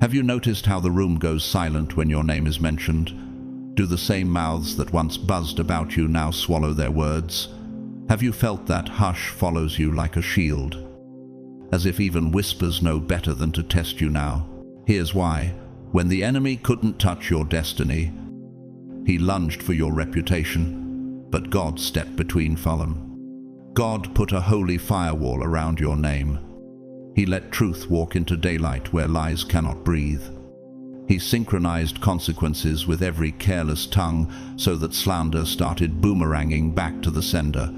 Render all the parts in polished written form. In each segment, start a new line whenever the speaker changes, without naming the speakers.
Have you noticed how the room goes silent when your name is mentioned? Do the same mouths that once buzzed about you now swallow their words? Have you felt that hush follows you like a shield? As if even whispers know better than to test you now. Here's why. When the enemy couldn't touch your destiny, he lunged for your reputation, but God stepped between fallen. God put a holy firewall around your name. He let truth walk into daylight where lies cannot breathe. He synchronized consequences with every careless tongue so that slander started boomeranging back to the sender.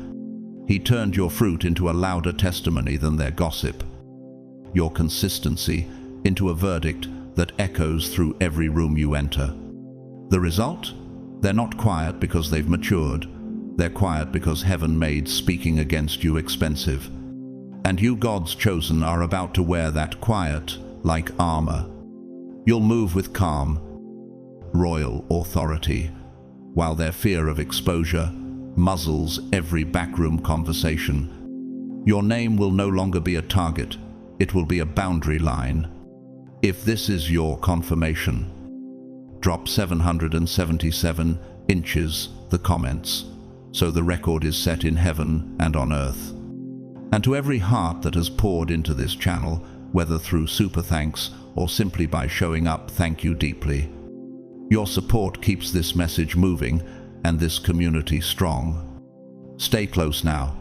He turned your fruit into a louder testimony than their gossip, your consistency into a verdict that echoes through every room you enter. The result? They're not quiet because they've matured. They're quiet because heaven made speaking against you expensive. And you, God's chosen, are about to wear that quiet like armor. You'll move with calm, royal authority, while their fear of exposure muzzles every backroom conversation. Your name will no longer be a target, it will be a boundary line. If this is your confirmation, drop 777 inches the comments, so the record is set in heaven and on earth. And to every heart that has poured into this channel, whether through super thanks or simply by showing up, thank you deeply. Your support keeps this message moving and this community strong. Stay close now,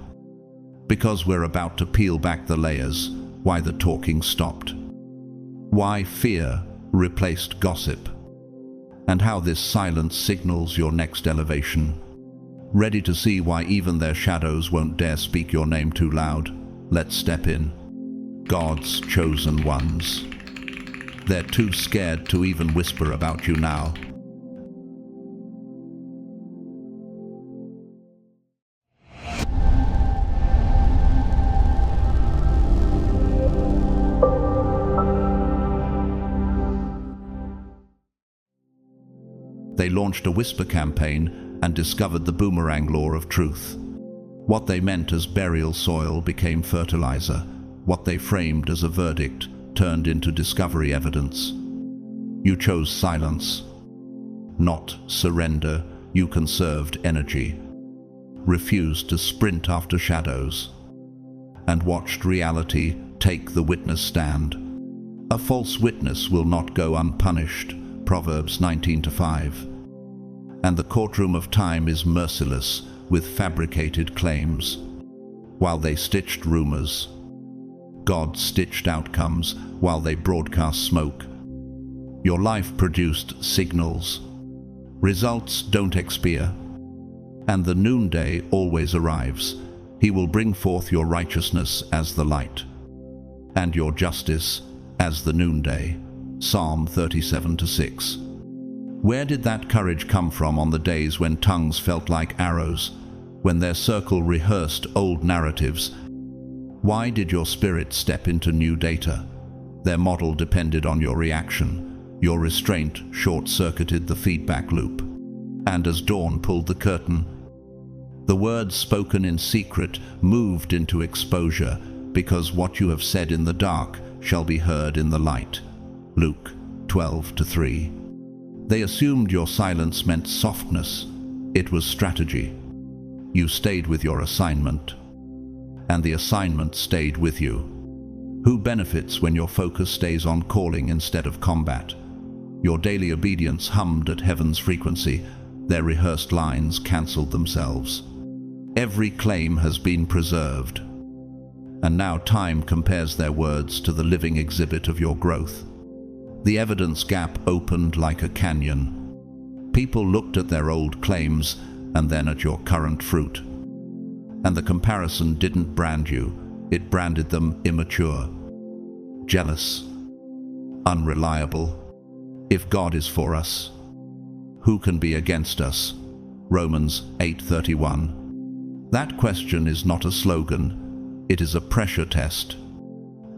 because we're about to peel back the layers, why the talking stopped, why fear replaced gossip, and how this silence signals your next elevation. Ready to see why even their shadows won't dare speak your name too loud? Let's step in. God's chosen ones. They're too scared to even whisper about you now. They launched a whisper campaign and discovered the boomerang law of truth. What they meant as burial soil became fertilizer. What they framed as a verdict turned into discovery evidence. You chose silence, not surrender. You conserved energy, refused to sprint after shadows, and watched reality take the witness stand. A false witness will not go unpunished, Proverbs 19:5. And the courtroom of time is merciless with fabricated claims. While they stitched rumors, God stitched outcomes while they broadcast smoke. Your life produced signals. Results don't expire. And the noonday always arrives. He will bring forth your righteousness as the light, and your justice as the noonday. Psalm 37:6. Where did that courage come from on the days when tongues felt like arrows, when their circle rehearsed old narratives? Why did your spirit step into new data? Their model depended on your reaction. Your restraint short-circuited the feedback loop. And as dawn pulled the curtain, the words spoken in secret moved into exposure, because what you have said in the dark shall be heard in the light. Luke 12:3. They assumed your silence meant softness. It was strategy. You stayed with your assignment, and the assignment stayed with you. Who benefits when your focus stays on calling instead of combat? Your daily obedience hummed at heaven's frequency. Their rehearsed lines cancelled themselves. Every claim has been preserved, and now time compares their words to the living exhibit of your growth. The evidence gap opened like a canyon. People looked at their old claims and then at your current fruit. And the comparison didn't brand you, it branded them immature, jealous, unreliable. If God is for us, who can be against us? Romans 8:31. That question is not a slogan, it is a pressure test.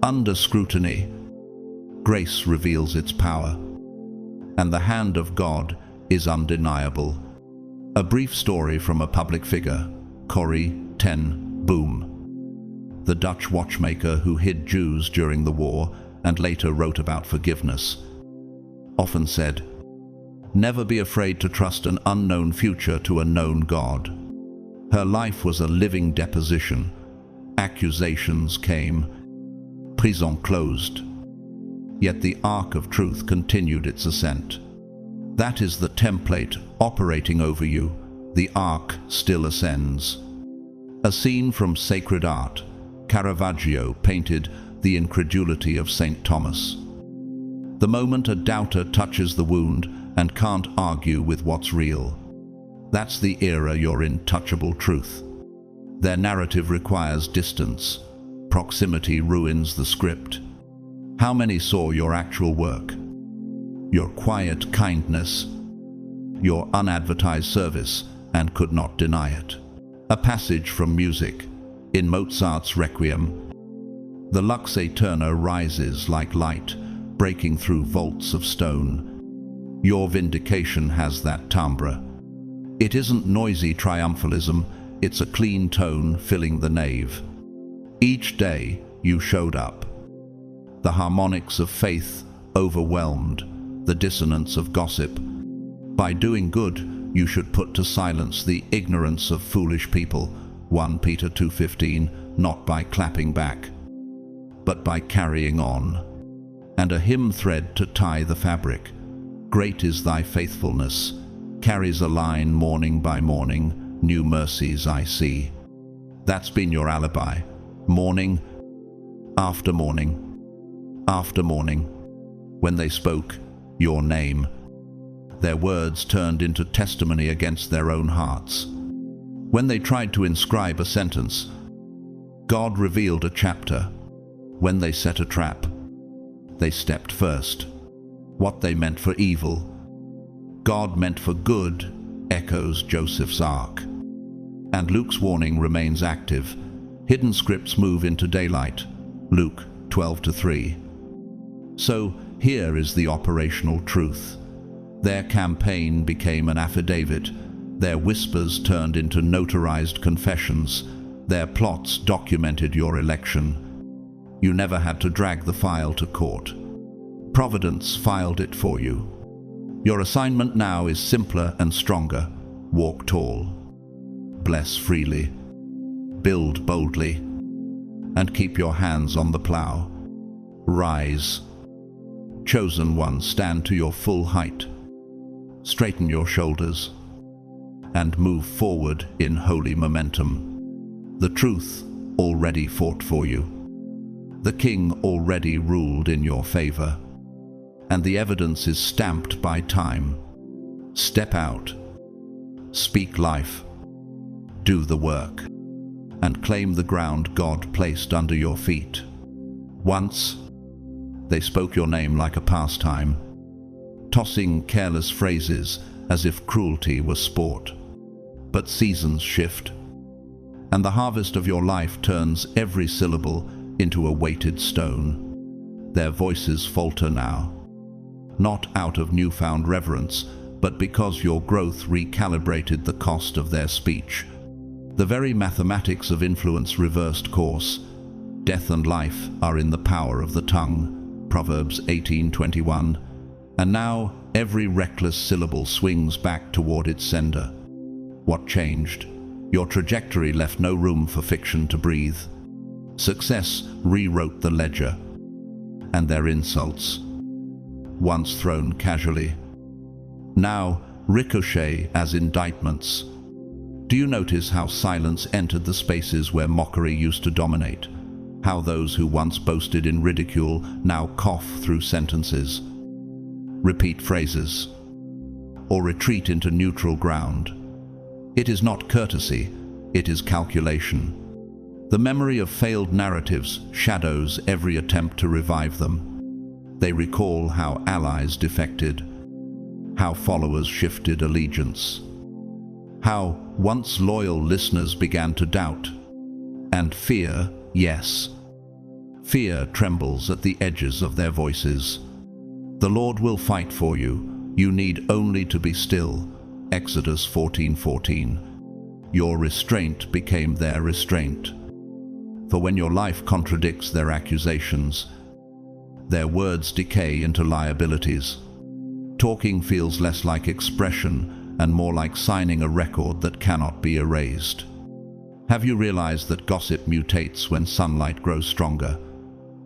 Under scrutiny, grace reveals its power, and the hand of God is undeniable. A brief story from a public figure, Corrie ten Boom, the Dutch watchmaker who hid Jews during the war and later wrote about forgiveness, often said, "Never be afraid to trust an unknown future to a known God." Her life was a living deposition. Accusations came, prison closed. Yet the ark of truth continued its ascent. That is the template operating over you. The ark still ascends. A scene from sacred art. Caravaggio painted the incredulity of St. Thomas. The moment a doubter touches the wound and can't argue with what's real. That's the era you're in. Touchable truth. Their narrative requires distance. Proximity ruins the script. How many saw your actual work? Your quiet kindness, your unadvertised service, and could not deny it. A passage from music. In Mozart's Requiem, the lux aeterna rises like light, breaking through vaults of stone. Your vindication has that timbre. It isn't noisy triumphalism, it's a clean tone filling the nave. Each day you showed up. The harmonics of faith overwhelmed the dissonance of gossip. By doing good, you should put to silence the ignorance of foolish people. 1 Peter 2:15, not by clapping back, but by carrying on. And a hymn thread to tie the fabric. Great is thy faithfulness, carries a line morning by morning, new mercies I see. That's been your alibi. Morning after morning after morning. When they spoke your name, their words turned into testimony against their own hearts. When they tried to inscribe a sentence, God revealed a chapter. When they set a trap, they stepped first. What they meant for evil, God meant for good, echoes Joseph's ark. And Luke's warning remains active. Hidden scripts move into daylight. Luke 12:3. So here is the operational truth. Their campaign became an affidavit. Their whispers turned into notarized confessions. Their plots documented your election. You never had to drag the file to court. Providence filed it for you. Your assignment now is simpler and stronger. Walk tall. Bless freely. Build boldly. And keep your hands on the plow. Rise. Chosen ones, stand to your full height. Straighten your shoulders and move forward in holy momentum. The truth already fought for you. The King already ruled in your favor. And the evidence is stamped by time. Step out. Speak life. Do the work. And claim the ground God placed under your feet. Once, they spoke your name like a pastime, tossing careless phrases as if cruelty was sport. But seasons shift, and the harvest of your life turns every syllable into a weighted stone. Their voices falter now, not out of newfound reverence, but because your growth recalibrated the cost of their speech. The very mathematics of influence reversed course. Death and life are in the power of the tongue, Proverbs 18:21. And now every reckless syllable swings back toward its sender. What changed? Your trajectory left no room for fiction to breathe. Success rewrote the ledger, and their insults, once thrown casually, now ricochet as indictments. Do you notice how silence entered the spaces where mockery used to dominate? How those who once boasted in ridicule now cough through sentences, repeat phrases, or retreat into neutral ground? It is not courtesy, it is calculation. The memory of failed narratives shadows every attempt to revive them. They recall how allies defected, how followers shifted allegiance, how once loyal listeners began to doubt. And fear, yes, fear trembles at the edges of their voices. The Lord will fight for you. You need only to be still. Exodus 14:14. Your restraint became their restraint. For when your life contradicts their accusations, their words decay into liabilities. Talking feels less like expression and more like signing a record that cannot be erased. Have you realized that gossip mutates when sunlight grows stronger?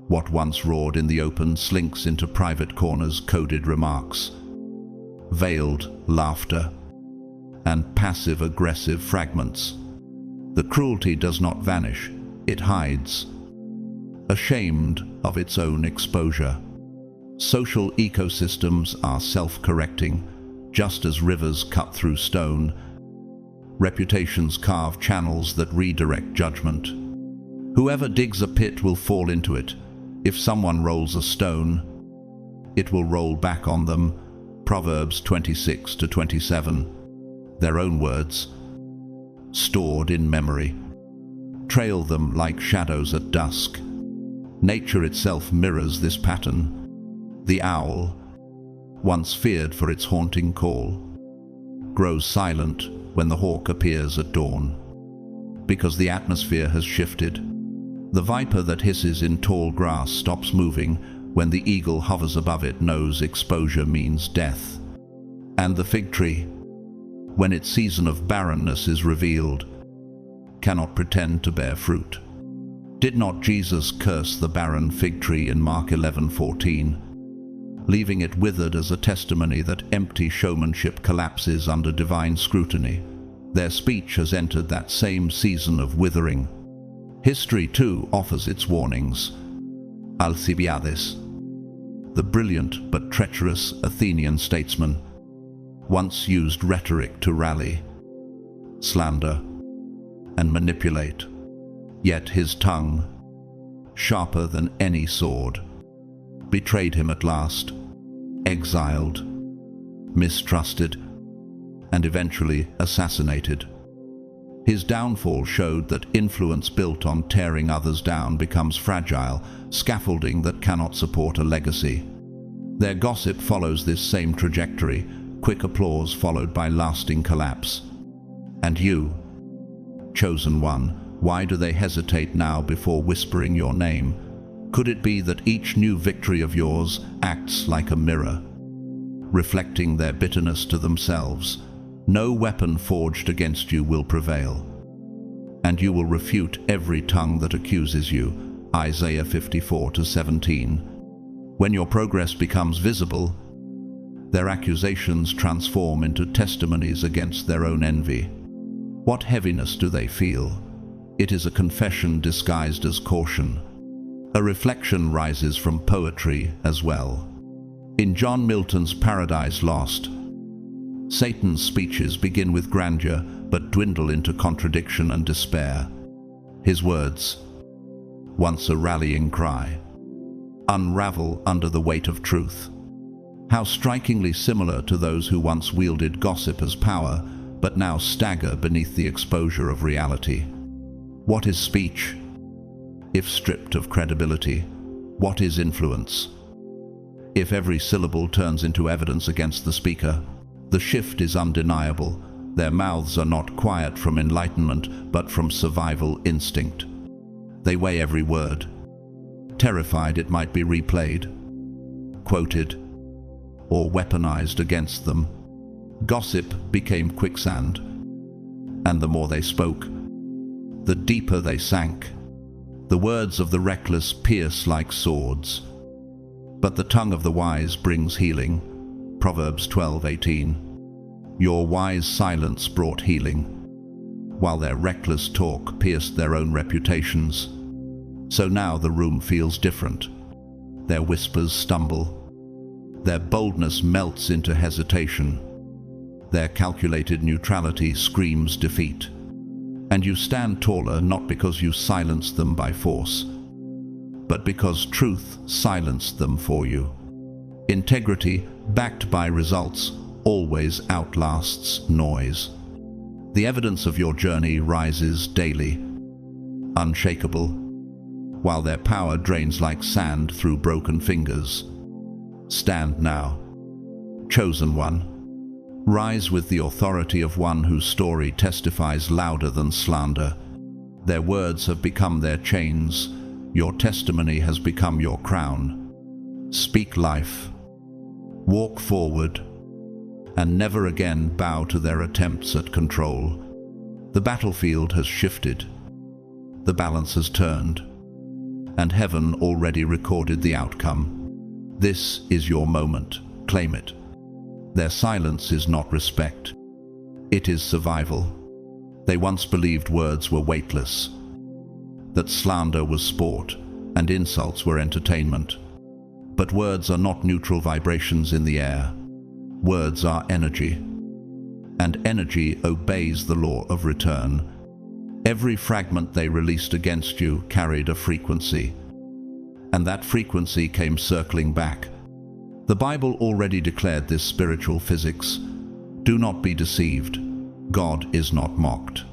What once roared in the open slinks into private corners, coded remarks, veiled laughter, and passive-aggressive fragments. The cruelty does not vanish, it hides, ashamed of its own exposure. Social ecosystems are self-correcting, just as rivers cut through stone. Reputations carve channels that redirect judgment. Whoever digs a pit will fall into it. If someone rolls a stone, it will roll back on them. Proverbs 26-27. Their own words, stored in memory, trail them like shadows at dusk. Nature itself mirrors this pattern. The owl, once feared for its haunting call, grows silent when the hawk appears at dawn. Because the atmosphere has shifted. The viper that hisses in tall grass stops moving when the eagle hovers above it knows exposure means death. And the fig tree, when its season of barrenness is revealed, cannot pretend to bear fruit. Did not Jesus curse the barren fig tree in Mark 11:14, leaving it withered as a testimony that empty showmanship collapses under divine scrutiny? Their speech has entered that same season of withering. History, too, offers its warnings. Alcibiades, the brilliant but treacherous Athenian statesman, once used rhetoric to rally, slander, and manipulate. Yet his tongue, sharper than any sword, betrayed him at last, exiled, mistrusted, and eventually assassinated. His downfall showed that influence built on tearing others down becomes fragile, scaffolding that cannot support a legacy. Their gossip follows this same trajectory, quick applause followed by lasting collapse. And you, chosen one, why do they hesitate now before whispering your name? Could it be that each new victory of yours acts like a mirror, reflecting their bitterness to themselves? No weapon forged against you will prevail, and you will refute every tongue that accuses you. Isaiah 54-17. When your progress becomes visible, their accusations transform into testimonies against their own envy. What heaviness do they feel? It is a confession disguised as caution. A reflection rises from poetry as well. In John Milton's Paradise Lost, Satan's speeches begin with grandeur but dwindle into contradiction and despair. His words, once a rallying cry, unravel under the weight of truth. How strikingly similar to those who once wielded gossip as power, but now stagger beneath the exposure of reality. What is speech, if stripped of credibility? What is influence, if every syllable turns into evidence against the speaker? The shift is undeniable. Their mouths are not quiet from enlightenment, but from survival instinct. They weigh every word, terrified it might be replayed, quoted, or weaponized against them. Gossip became quicksand, and the more they spoke, the deeper they sank. The words of the reckless pierce like swords, but the tongue of the wise brings healing. Proverbs 12:18. Your wise silence brought healing, while their reckless talk pierced their own reputations. So now the room feels different. Their whispers stumble. Their boldness melts into hesitation. Their calculated neutrality screams defeat. And you stand taller not because you silenced them by force, but because truth silenced them for you. Integrity, backed by results, always outlasts noise. The evidence of your journey rises daily, unshakable, while their power drains like sand through broken fingers. Stand now, chosen one. Rise with the authority of one whose story testifies louder than slander. Their words have become their chains. Your testimony has become your crown. Speak life, Walk forward, and never again bow to their attempts at control. The battlefield has shifted, the balance has turned, and heaven already recorded the outcome. This is your moment. Claim it. Their silence is not respect. It is survival. They once believed words were weightless, that slander was sport, and insults were entertainment. But words are not neutral vibrations in the air. Words are energy, and energy obeys the law of return. Every fragment they released against you carried a frequency, and that frequency came circling back. The Bible already declared this spiritual physics. Do not be deceived. God is not mocked.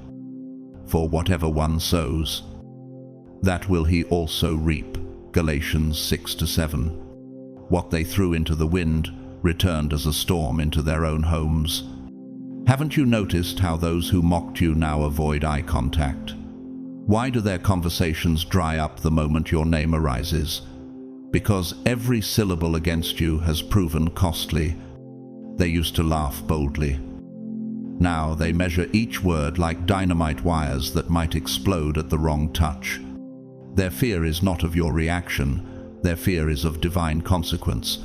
For whatever one sows, that will he also reap. Galatians 6-7. What they threw into the wind returned as a storm into their own homes. Haven't you noticed how those who mocked you now avoid eye contact? Why do their conversations dry up the moment your name arises? Because every syllable against you has proven costly. They used to laugh boldly. Now they measure each word like dynamite wires that might explode at the wrong touch. Their fear is not of your reaction, their fear is of divine consequence.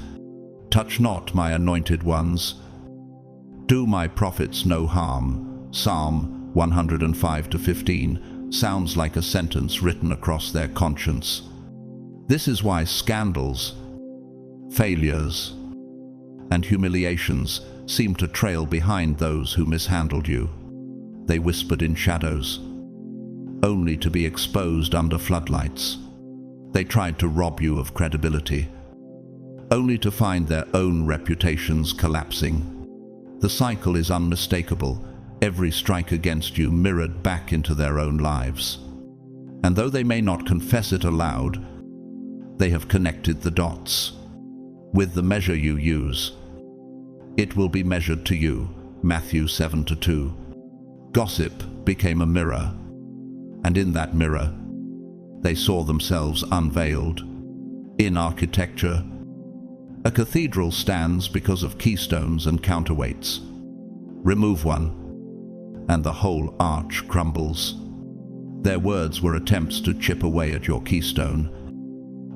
Touch not my anointed ones. Do my prophets no harm. Psalm 105-15 sounds like a sentence written across their conscience. This is why scandals, failures, and humiliations seem to trail behind those who mishandled you. They whispered in shadows, only to be exposed under floodlights. They tried to rob you of credibility, only to find their own reputations collapsing. The cycle is unmistakable, every strike against you mirrored back into their own lives. And though they may not confess it aloud, they have connected the dots. With the measure you use, it will be measured to you. Matthew 7-2. Gossip became a mirror, and in that mirror, they saw themselves unveiled. In architecture, a cathedral stands because of keystones and counterweights. Remove one, and the whole arch crumbles. Their words were attempts to chip away at your keystone,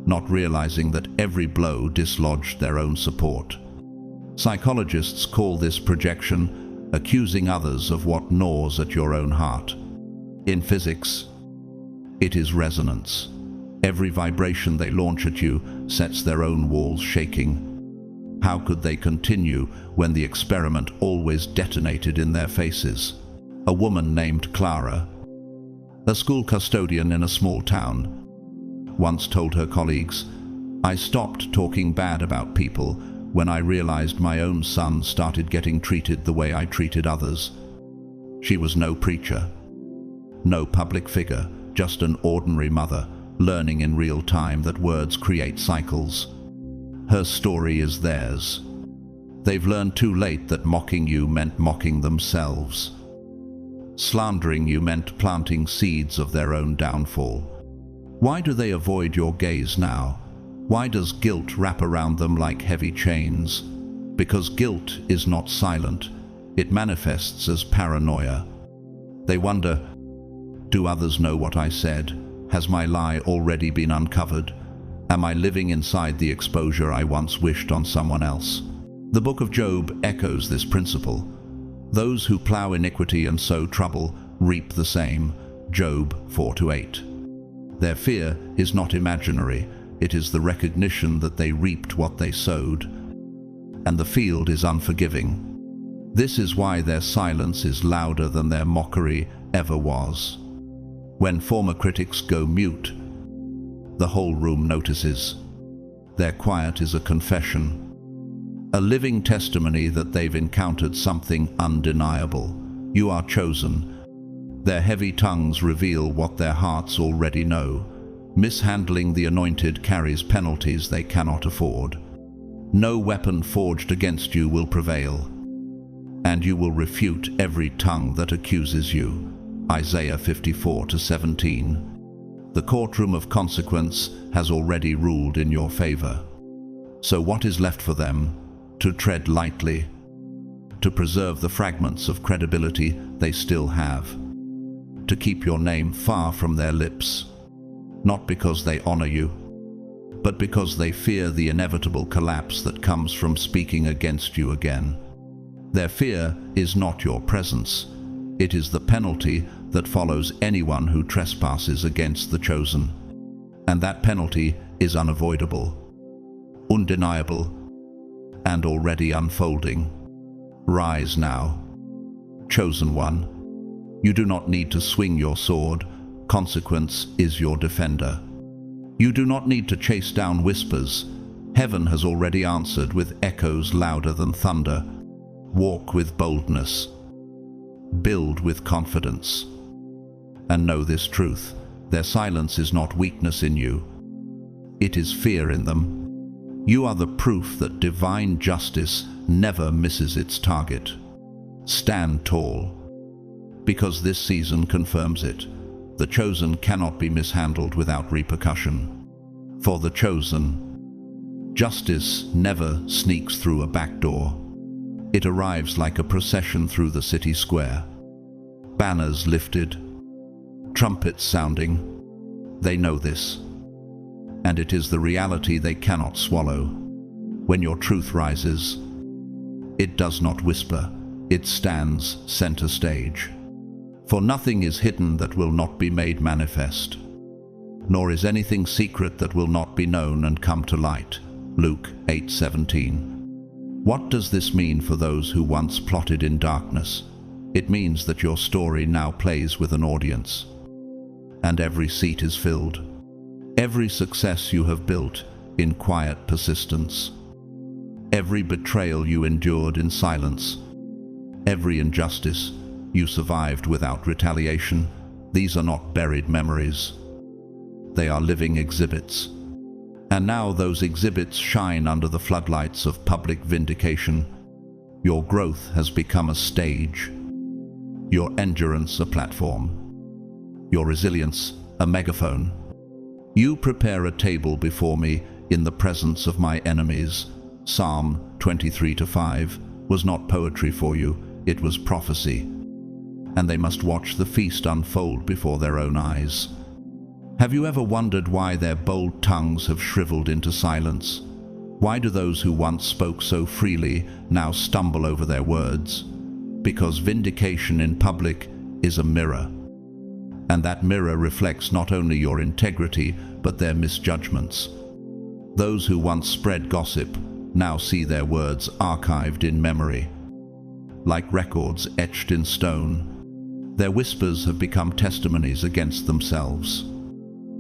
not realizing that every blow dislodged their own support. Psychologists call this projection, accusing others of what gnaws at your own heart. In physics, it is resonance. Every vibration they launch at you sets their own walls shaking. How could they continue when the experiment always detonated in their faces? A woman named Clara, a school custodian in a small town, once told her colleagues, "I stopped talking bad about people when I realized my own son started getting treated the way I treated others." She was no preacher, no public figure, just an ordinary mother, learning in real time that words create cycles. Her story is theirs. They've learned too late that mocking you meant mocking themselves. Slandering you meant planting seeds of their own downfall. Why do they avoid your gaze now? Why does guilt wrap around them like heavy chains? Because guilt is not silent. It manifests as paranoia. They wonder, do others know what I said? Has my lie already been uncovered? Am I living inside the exposure I once wished on someone else? The book of Job echoes this principle. Those who plow iniquity and sow trouble reap the same. Job 4-8. Their fear is not imaginary. It is the recognition that they reaped what they sowed, and the field is unforgiving. This is why their silence is louder than their mockery ever was. When former critics go mute, the whole room notices. Their quiet is a confession, a living testimony that they've encountered something undeniable. You are chosen. Their heavy tongues reveal what their hearts already know. Mishandling the anointed carries penalties they cannot afford. No weapon forged against you will prevail, and you will refute every tongue that accuses you. Isaiah 54-17. The courtroom of consequence has already ruled in your favor. So what is left for them? to tread lightly, to preserve the fragments of credibility they still have, to keep your name far from their lips, not because they honor you, but because they fear the inevitable collapse that comes from speaking against you again. Their fear is not your presence. It is the penalty that follows anyone who trespasses against the chosen. And that penalty is unavoidable, undeniable, and already unfolding. Rise now, chosen one. You do not need to swing your sword. Consequence is your defender. You do not need to chase down whispers. Heaven has already answered with echoes louder than thunder. Walk with boldness. Build with confidence. And know this truth: their silence is not weakness in you. It is fear in them. You are the proof that divine justice never misses its target. Stand tall, because this season confirms it. The chosen cannot be mishandled without repercussion. For the chosen, justice never sneaks through a back door. It arrives like a procession through the city square. Banners lifted, trumpets sounding. They know this, and it is the reality they cannot swallow. When your truth rises, it does not whisper, it stands center stage. For nothing is hidden that will not be made manifest, nor is anything secret that will not be known and come to light. Luke 8:17. What does this mean for those who once plotted in darkness? It means that your story now plays with an audience, and every seat is filled. Every success you have built in quiet persistence, every betrayal you endured in silence, every injustice you survived without retaliation, these are not buried memories. They are living exhibits. And now those exhibits shine under the floodlights of public vindication. Your growth has become a stage, your endurance a platform, your resilience a megaphone. You prepare a table before me in the presence of my enemies. Psalm 23:5 was not poetry for you, it was prophecy. And they must watch the feast unfold before their own eyes. Have you ever wondered why their bold tongues have shriveled into silence? Why do those who once spoke so freely now stumble over their words? Because vindication in public is a mirror. And that mirror reflects not only your integrity, but their misjudgments. Those who once spread gossip now see their words archived in memory, like records etched in stone. Their whispers have become testimonies against themselves.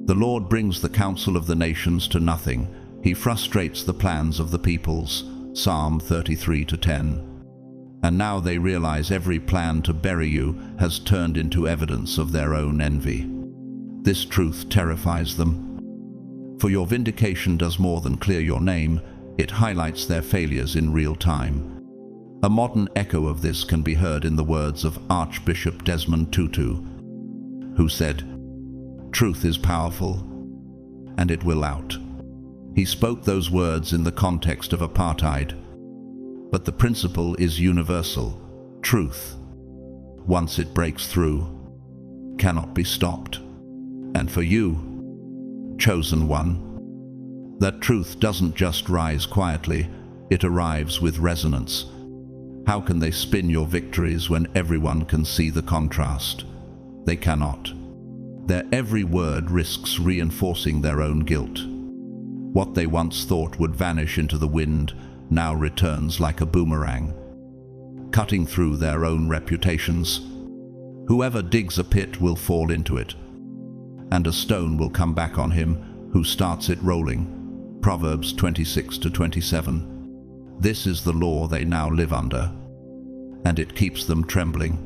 The Lord brings the counsel of the nations to nothing. He frustrates the plans of the peoples. Psalm 33:10. And now they realize every plan to bury you has turned into evidence of their own envy. This truth terrifies them. For your vindication does more than clear your name, it highlights their failures in real time. A modern echo of this can be heard in the words of Archbishop Desmond Tutu, who said, "Truth is powerful, and it will out." He spoke those words in the context of apartheid, but the principle is universal. Truth, once it breaks through, cannot be stopped. And for you, chosen one, that truth doesn't just rise quietly, it arrives with resonance. How can they spin your victories when everyone can see the contrast? They cannot. Their every word risks reinforcing their own guilt. What they once thought would vanish into the wind now returns like a boomerang, cutting through their own reputations. Whoever digs a pit will fall into it, and a stone will come back on him who starts it rolling. Proverbs 26:27. This is the law they now live under, and it keeps them trembling,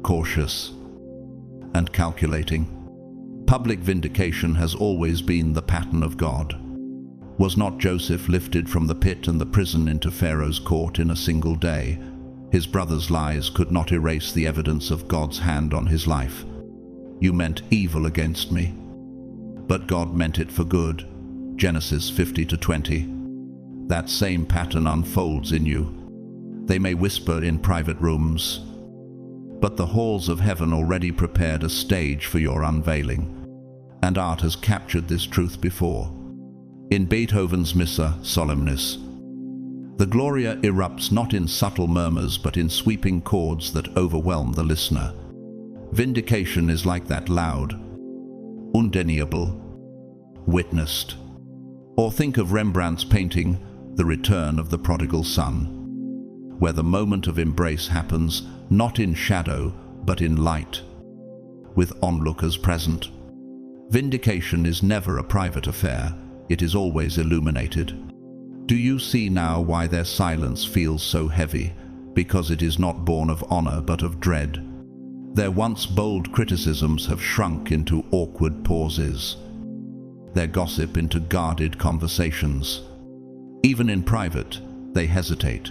cautious, and calculating. Public vindication has always been the pattern of God. Was not Joseph lifted from the pit and the prison into Pharaoh's court in a single day? His brother's lies could not erase the evidence of God's hand on his life. You meant evil against me, but God meant it for good. Genesis 50:20. that same pattern unfolds in you. They may whisper in private rooms, but the halls of heaven already prepared a stage for your unveiling, and art has captured this truth before. In Beethoven's Missa Solemnis, the Gloria erupts not in subtle murmurs but in sweeping chords that overwhelm the listener. Vindication is like that loud, undeniable, witnessed. Or think of Rembrandt's painting, The Return of the Prodigal Son, where the moment of embrace happens not in shadow but in light, with onlookers present. Vindication is never a private affair, it is always illuminated. Do you see now why their silence feels so heavy? Because it is not born of honor but of dread. Their once bold criticisms have shrunk into awkward pauses, their gossip into guarded conversations. Even in private, they hesitate,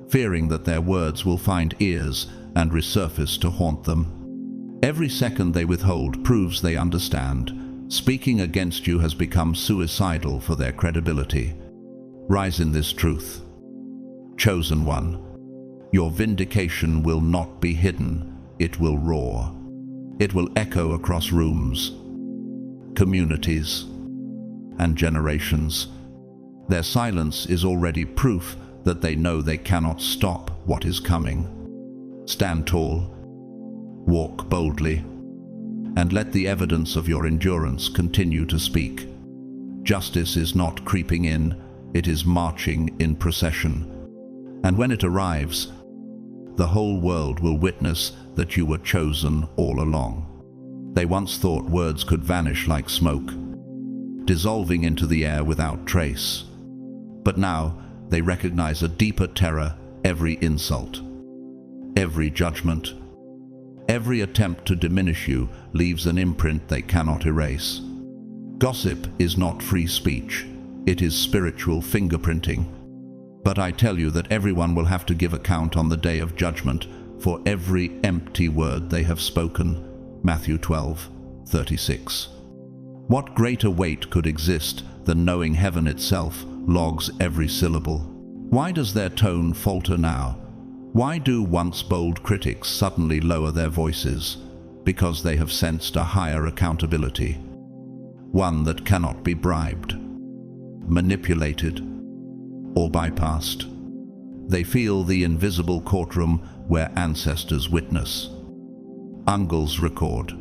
fearing that their words will find ears and resurface to haunt them. Every second they withhold proves they understand. Speaking against you has become suicidal for their credibility. Rise in this truth. Chosen one, your vindication will not be hidden, it will roar. It will echo across rooms, communities, and generations. Their silence is already proof that they know they cannot stop what is coming. Stand tall, walk boldly, and let the evidence of your endurance continue to speak. Justice is not creeping in, it is marching in procession. And when it arrives, the whole world will witness that you were chosen all along. They once thought words could vanish like smoke, dissolving into the air without trace. But now they recognize a deeper terror: every insult, every judgment, every attempt to diminish you leaves an imprint they cannot erase. Gossip is not free speech, it is spiritual fingerprinting. But I tell you that everyone will have to give account on the day of judgment for every empty word they have spoken. Matthew 12:36. What greater weight could exist than knowing heaven itself logs every syllable? Why does their tone falter now? Why do once bold critics suddenly lower their voices? Because they have sensed a higher accountability, one that cannot be bribed, manipulated, or bypassed. They feel the invisible courtroom where ancestors witness, angels record,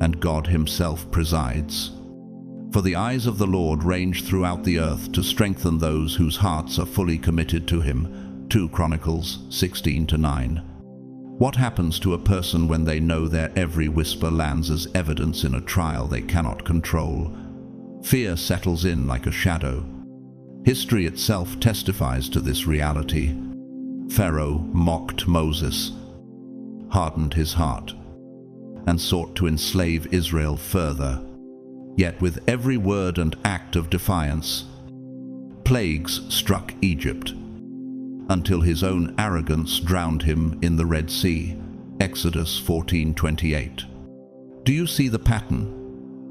and God himself presides. For the eyes of the Lord range throughout the earth to strengthen those whose hearts are fully committed to him. 2 Chronicles 16:9. What happens to a person when they know their every whisper lands as evidence in a trial they cannot control? Fear settles in like a shadow. History itself testifies to this reality. Pharaoh mocked Moses, hardened his heart, and sought to enslave Israel further. Yet with every word and act of defiance, plagues struck Egypt, until his own arrogance drowned him in the Red Sea. Exodus 14:28. Do you see the pattern?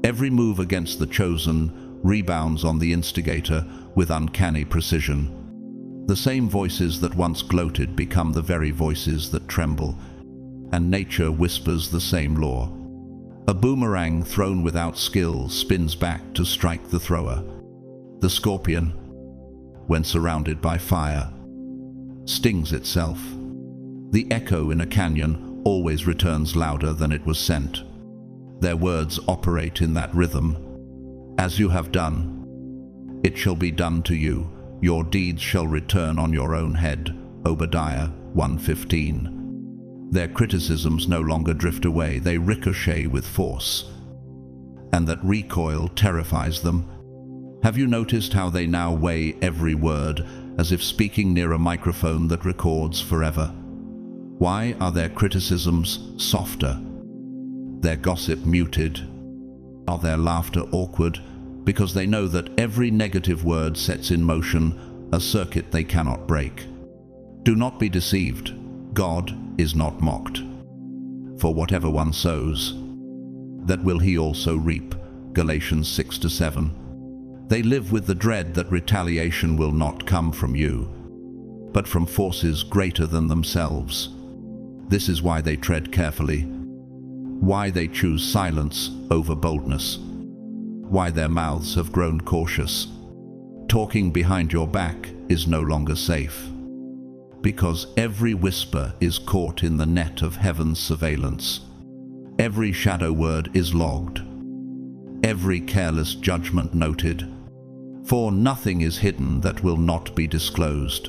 Every move against the chosen rebounds on the instigator with uncanny precision. The same voices that once gloated become the very voices that tremble, and nature whispers the same law. A boomerang thrown without skill spins back to strike the thrower. The scorpion, when surrounded by fire, stings itself. The echo in a canyon always returns louder than it was sent. Their words operate in that rhythm. As you have done, it shall be done to you. Your deeds shall return on your own head. Obadiah 1:15. Their criticisms no longer drift away, they ricochet with force. And that recoil terrifies them. Have you noticed how they now weigh every word, as if speaking near a microphone that records forever? Why are their criticisms softer, their gossip muted? Are their laughter awkward? Because they know that every negative word sets in motion a circuit they cannot break. Do not be deceived. God is not mocked. For whatever one sows, that will he also reap. Galatians 6-7. They live with the dread that retaliation will not come from you, but from forces greater than themselves. This is why they tread carefully, why they choose silence over boldness, why their mouths have grown cautious. Talking behind your back is no longer safe, because every whisper is caught in the net of heaven's surveillance. Every shadow word is logged, every careless judgment noted, for nothing is hidden that will not be disclosed,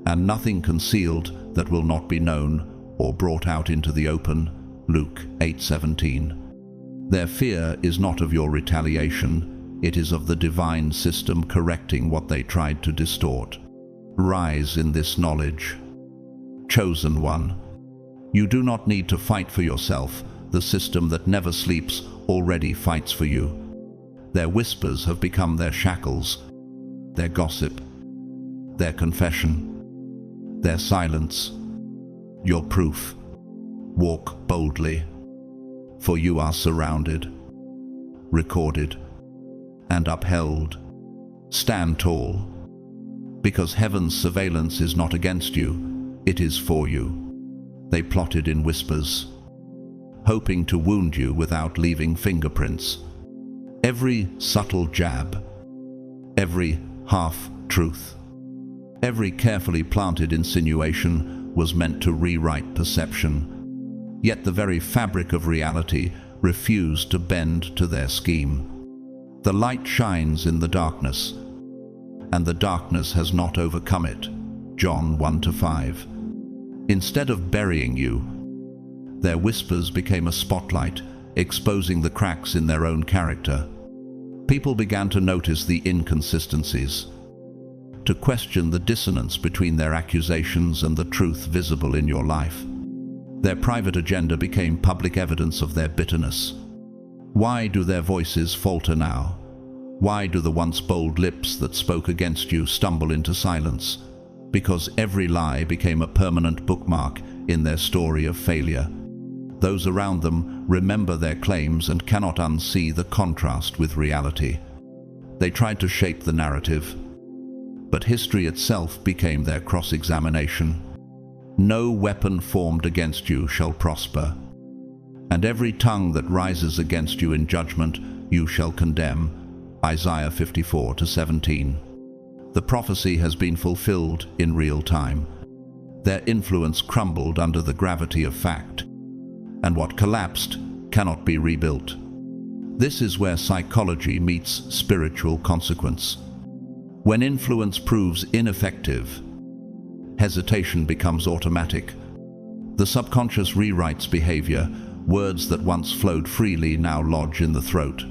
and nothing concealed that will not be known or brought out into the open. Luke 8:17. Their fear is not of your retaliation, it is of the divine system correcting what they tried to distort. Rise in this knowledge. Chosen one, you do not need to fight for yourself. The system that never sleeps already fights for you. Their whispers have become their shackles, their gossip, their confession, their silence, your proof. Walk boldly, for you are surrounded, recorded, and upheld. Stand tall, because heaven's surveillance is not against you, it is for you. They plotted in whispers, hoping to wound you without leaving fingerprints. Every subtle jab, every half-truth, every carefully planted insinuation was meant to rewrite perception. Yet the very fabric of reality refused to bend to their scheme. The light shines in the darkness, and the darkness has not overcome it. John 1-5. Instead of burying you, their whispers became a spotlight, exposing the cracks in their own character. People began to notice the inconsistencies, to question the dissonance between their accusations and the truth visible in your life. Their private agenda became public evidence of their bitterness. Why do their voices falter now? Why do the once bold lips that spoke against you stumble into silence? Because every lie became a permanent bookmark in their story of failure. Those around them remember their claims and cannot unsee the contrast with reality. They tried to shape the narrative, but history itself became their cross-examination. No weapon formed against you shall prosper, and every tongue that rises against you in judgment you shall condemn. Isaiah 54-17. The prophecy has been fulfilled in real time. Their influence crumbled under the gravity of fact, and what collapsed cannot be rebuilt. This is where psychology meets spiritual consequence. When influence proves ineffective, hesitation becomes automatic. The subconscious rewrites behavior. Words that once flowed freely now lodge in the throat.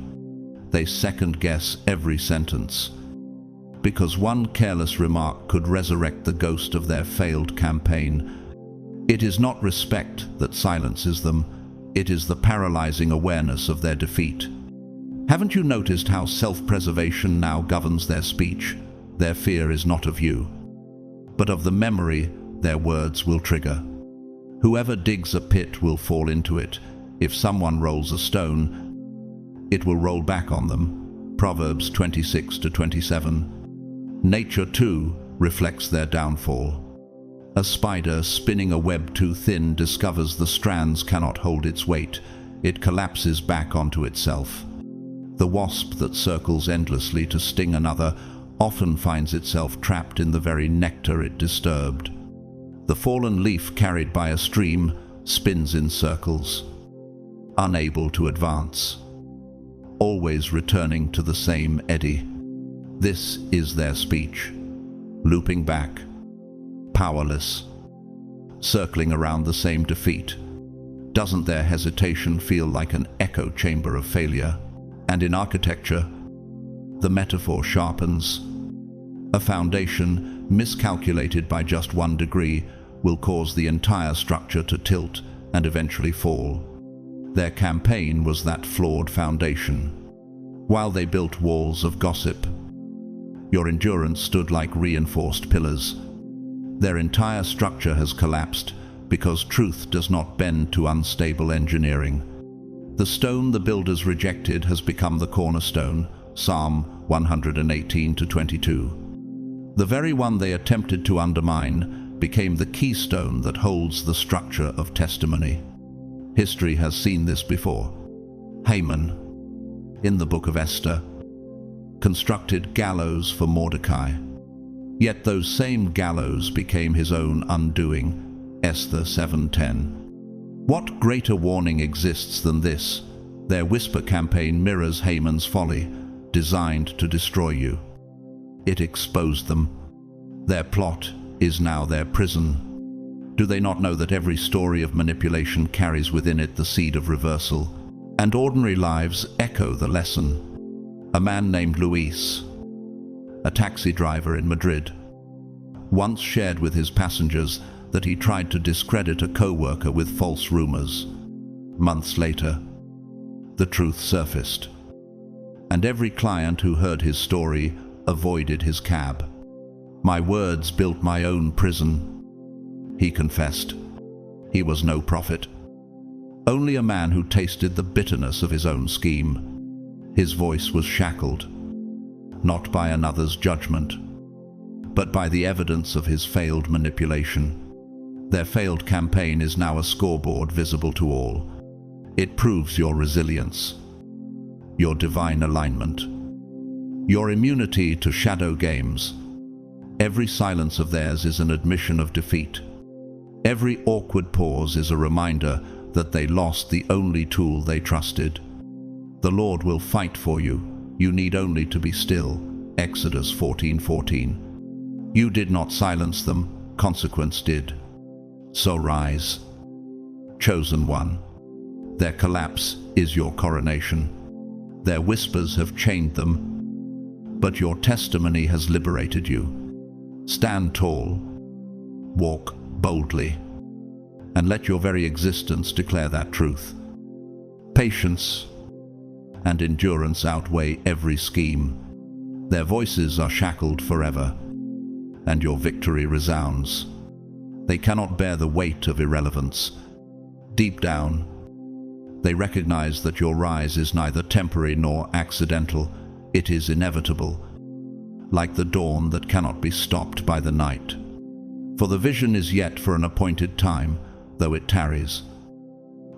They second-guess every sentence, because one careless remark could resurrect the ghost of their failed campaign. It is not respect that silences them, it is the paralyzing awareness of their defeat. Haven't you noticed how self-preservation now governs their speech? Their fear is not of you, but of the memory their words will trigger. Whoever digs a pit will fall into it. If someone rolls a stone, it will roll back on them. Proverbs 26-27. Nature, too, reflects their downfall. A spider spinning a web too thin discovers the strands cannot hold its weight. It collapses back onto itself. The wasp that circles endlessly to sting another often finds itself trapped in the very nectar it disturbed. The fallen leaf carried by a stream spins in circles, unable to advance, always returning to the same eddy. This is their speech, looping back, powerless, circling around the same defeat. Doesn't their hesitation feel like an echo chamber of failure? And in architecture, the metaphor sharpens. A foundation miscalculated by just 1 degree will cause the entire structure to tilt and eventually fall. Their campaign was that flawed foundation. While they built walls of gossip, your endurance stood like reinforced pillars. Their entire structure has collapsed because truth does not bend to unstable engineering. The stone the builders rejected has become the cornerstone. Psalm 118-22. The very one they attempted to undermine became the keystone that holds the structure of testimony. History has seen this before. Haman, in the book of Esther, constructed gallows for Mordecai. Yet those same gallows became his own undoing. Esther 7:10. What greater warning exists than this? Their whisper campaign mirrors Haman's folly, designed to destroy you. It exposed them. Their plot is now their prison. Do they not know that every story of manipulation carries within it the seed of reversal? And ordinary lives echo the lesson. A man named Luis, a taxi driver in Madrid, once shared with his passengers that he tried to discredit a co-worker with false rumors. Months later, the truth surfaced, and every client who heard his story avoided his cab. My words built my own prison, he confessed. He was no prophet, only a man who tasted the bitterness of his own scheme. His voice was shackled, not by another's judgment, but by the evidence of his failed manipulation. Their failed campaign is now a scoreboard visible to all. It proves your resilience, your divine alignment, your immunity to shadow games. Every silence of theirs is an admission of defeat. Every awkward pause is a reminder that they lost the only tool they trusted. The Lord will fight for you. You need only to be still. Exodus 14:14. You did not silence them, consequence did. So rise. Chosen one. Their collapse is your coronation. Their whispers have chained them, but your testimony has liberated you. Stand tall, walk boldly, and let your very existence declare that truth. Patience and endurance outweigh every scheme. Their voices are shackled forever, and your victory resounds. They cannot bear the weight of irrelevance. Deep down, they recognize that your rise is neither temporary nor accidental. It is inevitable, like the dawn that cannot be stopped by the night. For the vision is yet for an appointed time, though it tarries.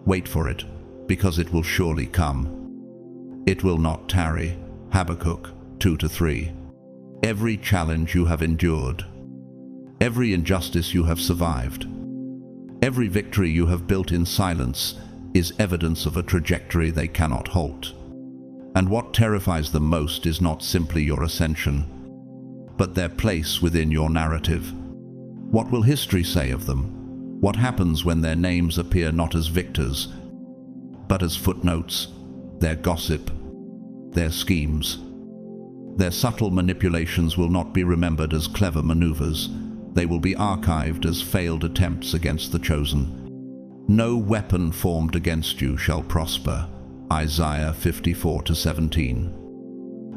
Wait for it, because it will surely come. It will not tarry. Habakkuk 2-3. Every challenge you have endured, every injustice you have survived, every victory you have built in silence is evidence of a trajectory they cannot halt. And what terrifies them most is not simply your ascension, but their place within your narrative. What will history say of them? What happens when their names appear not as victors, but as footnotes? Their gossip, their schemes, their subtle manipulations will not be remembered as clever maneuvers. They will be archived as failed attempts against the chosen. No weapon formed against you shall prosper. Isaiah 54-17.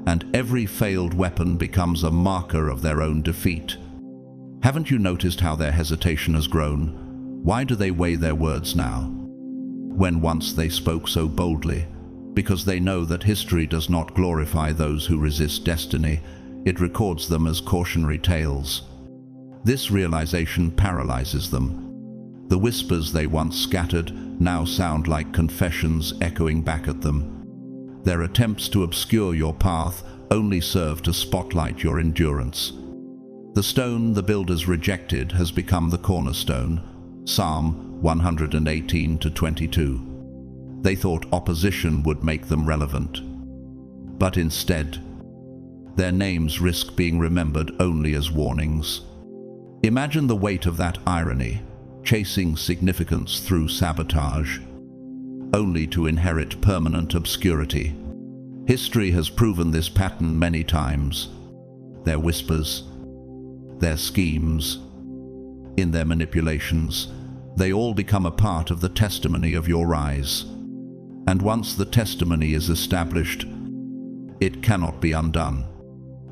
And every failed weapon becomes a marker of their own defeat. Haven't you noticed how their hesitation has grown? Why do they weigh their words now, when once they spoke so boldly? Because they know that history does not glorify those who resist destiny. It records them as cautionary tales. This realization paralyzes them. The whispers they once scattered now sound like confessions echoing back at them. Their attempts to obscure your path only serve to spotlight your endurance. The stone the builders rejected has become the cornerstone. Psalm 118-22. They thought opposition would make them relevant, but instead, their names risk being remembered only as warnings. Imagine the weight of that irony, chasing significance through sabotage, only to inherit permanent obscurity. History has proven this pattern many times. Their whispers, their schemes, in their manipulations, they all become a part of the testimony of your rise. And once the testimony is established, it cannot be undone.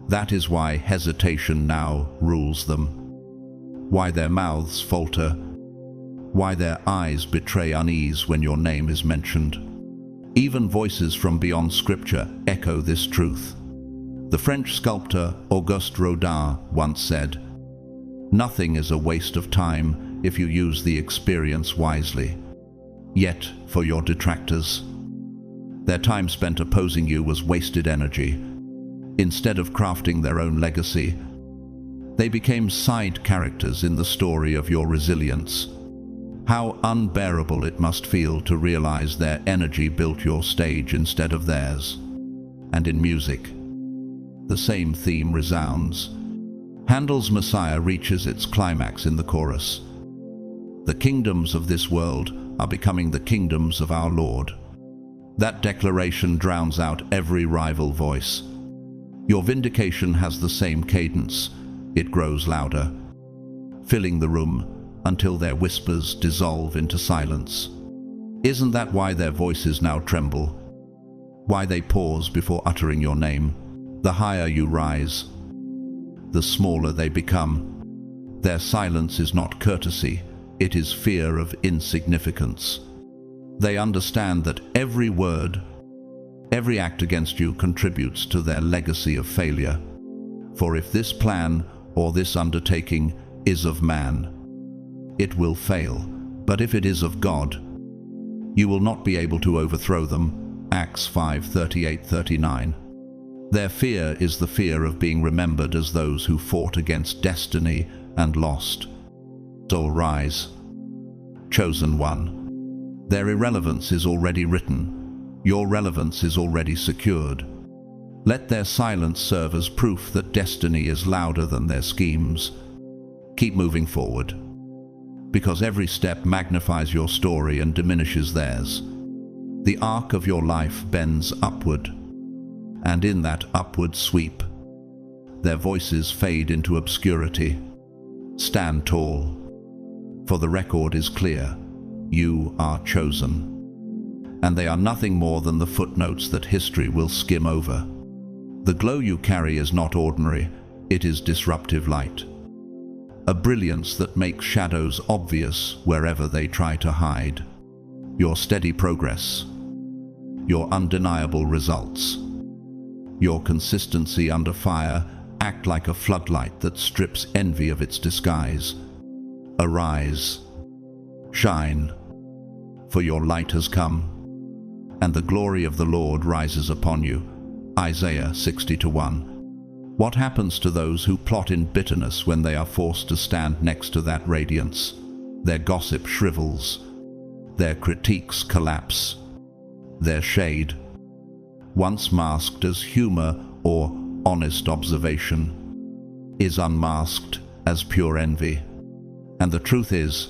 That is why hesitation now rules them, why their mouths falter, why their eyes betray unease when your name is mentioned. Even voices from beyond Scripture echo this truth. The French sculptor Auguste Rodin once said, "Nothing is a waste of time if you use the experience wisely." Yet, for your detractors, their time spent opposing you was wasted energy. Instead of crafting their own legacy, they became side characters in the story of your resilience. How unbearable it must feel to realize their energy built your stage instead of theirs. And in music, the same theme resounds. Handel's Messiah reaches its climax in the chorus. The kingdoms of this world are becoming the kingdoms of our Lord. That declaration drowns out every rival voice. Your vindication has the same cadence. It grows louder, filling the room until their whispers dissolve into silence. Isn't that why their voices now tremble? Why they pause before uttering your name? The higher you rise, the smaller they become. Their silence is not courtesy, it is fear of insignificance. They understand that every word, every act against you contributes to their legacy of failure. For if this plan or this undertaking is of man, it will fail. But if it is of God, you will not be able to overthrow them. Acts 5:38-39. Their fear is the fear of being remembered as those who fought against destiny and lost. So rise, chosen one. Their irrelevance is already written. Your relevance is already secured. Let their silence serve as proof that destiny is louder than their schemes. Keep moving forward, because every step magnifies your story and diminishes theirs. The arc of your life bends upward, and in that upward sweep, their voices fade into obscurity. Stand tall, for the record is clear. You are chosen, and they are nothing more than the footnotes that history will skim over. The glow you carry is not ordinary, it is disruptive light. A brilliance that makes shadows obvious wherever they try to hide. Your steady progress, your undeniable results, your consistency under fire act like a floodlight that strips envy of its disguise. Arise, shine, for your light has come, and the glory of the Lord rises upon you. Isaiah 60:1. What happens to those who plot in bitterness when they are forced to stand next to that radiance? Their gossip shrivels, their critiques collapse, their shade, once masked as humor or honest observation, is unmasked as pure envy. And the truth is,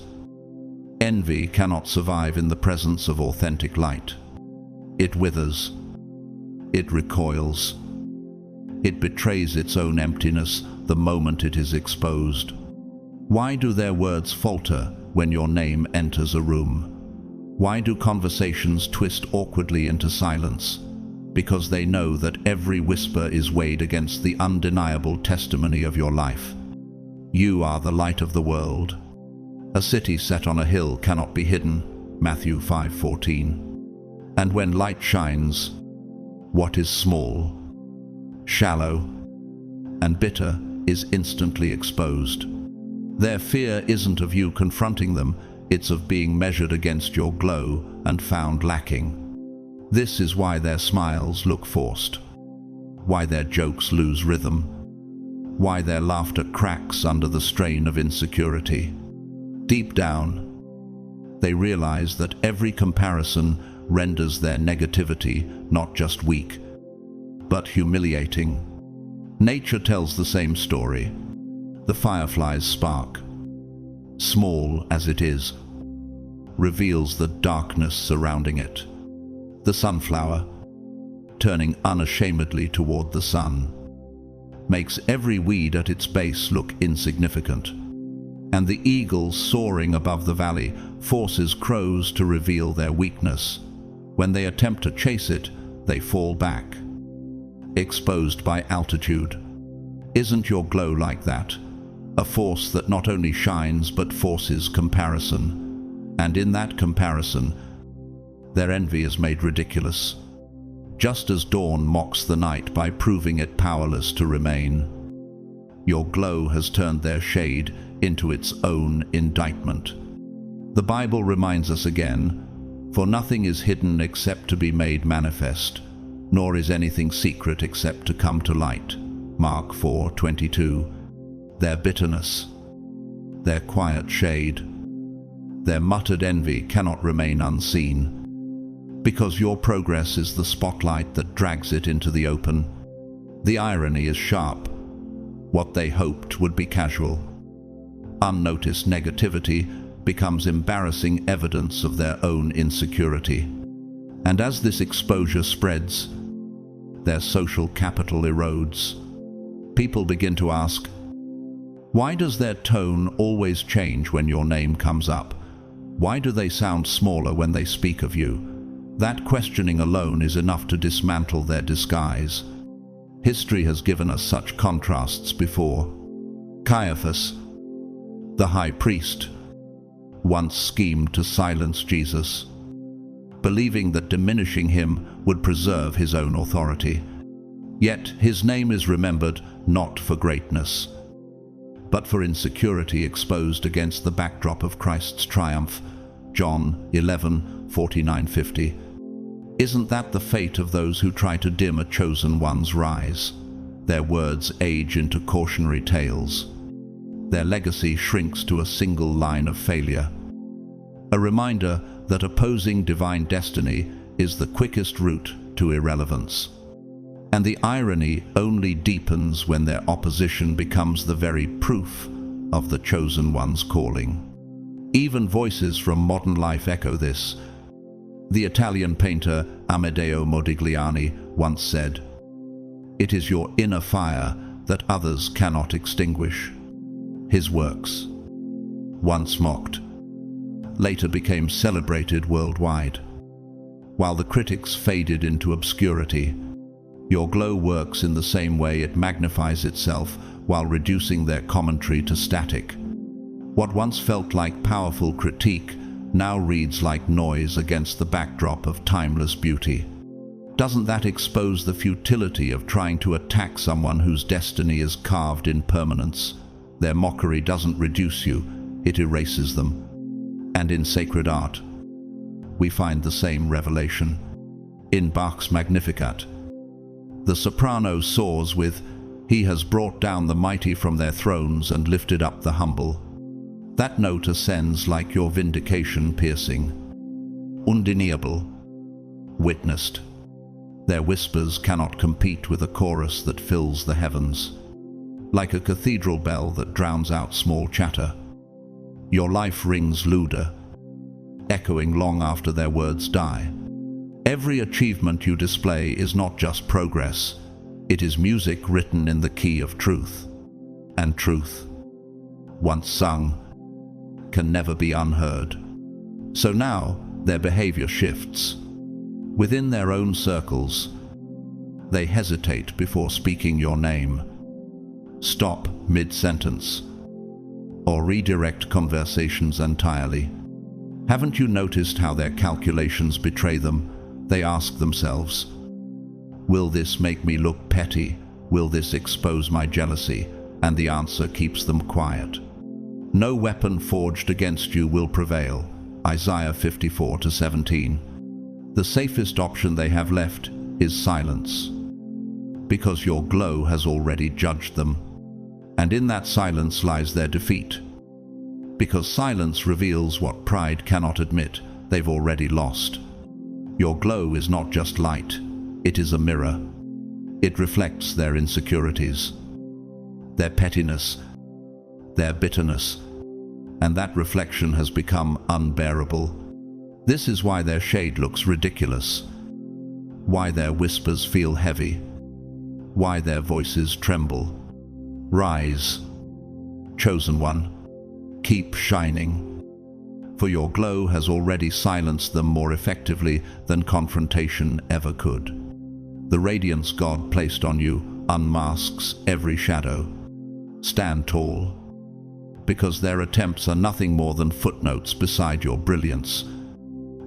envy cannot survive in the presence of authentic light. It withers, it recoils, it betrays its own emptiness the moment it is exposed. Why do their words falter when your name enters a room? Why do conversations twist awkwardly into silence? Because they know that every whisper is weighed against the undeniable testimony of your life. You are the light of the world. A city set on a hill cannot be hidden. Matthew 5:14. And when light shines, what is small, shallow, and bitter is instantly exposed. Their fear isn't of you confronting them, it's of being measured against your glow and found lacking. This is why their smiles look forced, why their jokes lose rhythm, why their laughter cracks under the strain of insecurity. Deep down, they realize that every comparison renders their negativity not just weak, but humiliating. Nature tells the same story. The firefly's spark, small as it is, reveals the darkness surrounding it. The sunflower, turning unashamedly toward the sun, makes every weed at its base look insignificant. And the eagle soaring above the valley forces crows to reveal their weakness. When they attempt to chase it, they fall back, exposed by altitude. Isn't your glow like that? A force that not only shines but forces comparison. And in that comparison, their envy is made ridiculous. just as dawn mocks the night by proving it powerless to remain. Your glow has turned their shade into its own indictment. The Bible reminds us again, "For nothing is hidden except to be made manifest, nor is anything secret except to come to light." Mark 4:22. Their bitterness, their quiet shade, their muttered envy cannot remain unseen, because your progress is the spotlight that drags it into the open. The irony is sharp. What they hoped would be casual, unnoticed negativity becomes embarrassing evidence of their own insecurity. And as this exposure spreads, their social capital erodes. People begin to ask, why does their tone always change when your name comes up? Why do they sound smaller when they speak of you? That questioning alone is enough to dismantle their disguise. History has given us such contrasts before. Caiaphas, the high priest, once schemed to silence Jesus, believing that diminishing him would preserve his own authority. Yet his name is remembered not for greatness, but for insecurity exposed against the backdrop of Christ's triumph. John 11:49-50. Isn't that the fate of those who try to dim a chosen one's rise? Their words age into cautionary tales. Their legacy shrinks to a single line of failure. A reminder that opposing divine destiny is the quickest route to irrelevance. And the irony only deepens when their opposition becomes the very proof of the chosen one's calling. Even voices from modern life echo this. The Italian painter Amedeo Modigliani once said, "It is your inner fire that others cannot extinguish." His works, once mocked, later became celebrated worldwide. While the critics faded into obscurity, your glow works in the same way. It magnifies itself while reducing their commentary to static. What once felt like powerful critique now reads like noise against the backdrop of timeless beauty. Doesn't that expose the futility of trying to attack someone whose destiny is carved in permanence? Their mockery doesn't reduce you, it erases them. And in sacred art, we find the same revelation. In Bach's Magnificat, the soprano soars with, "He has brought down the mighty from their thrones and lifted up the humble." That note ascends like your vindication piercing. Undeniable, witnessed. Their whispers cannot compete with a chorus that fills the heavens. Like a cathedral bell that drowns out small chatter, your life rings louder, echoing long after their words die. Every achievement you display is not just progress, it is music written in the key of truth. And truth, once sung, can never be unheard. So now their behavior shifts. Within their own circles, they hesitate before speaking your name, stop mid-sentence, or redirect conversations entirely. Haven't you noticed how their calculations betray them? They ask themselves, will this make me look petty? Will this expose my jealousy? And the answer keeps them quiet. No weapon forged against you will prevail. Isaiah 54:17. The safest option they have left is silence, because your glow has already judged them. And in that silence lies their defeat. Because silence reveals what pride cannot admit, they've already lost. Your glow is not just light, it is a mirror. It reflects their insecurities, their pettiness, their bitterness, and that reflection has become unbearable. This is why their shade looks ridiculous, why their whispers feel heavy, why their voices tremble. Rise, chosen one, keep shining, for your glow has already silenced them more effectively than confrontation ever could. The radiance God placed on you unmasks every shadow. Stand tall, because their attempts are nothing more than footnotes beside your brilliance,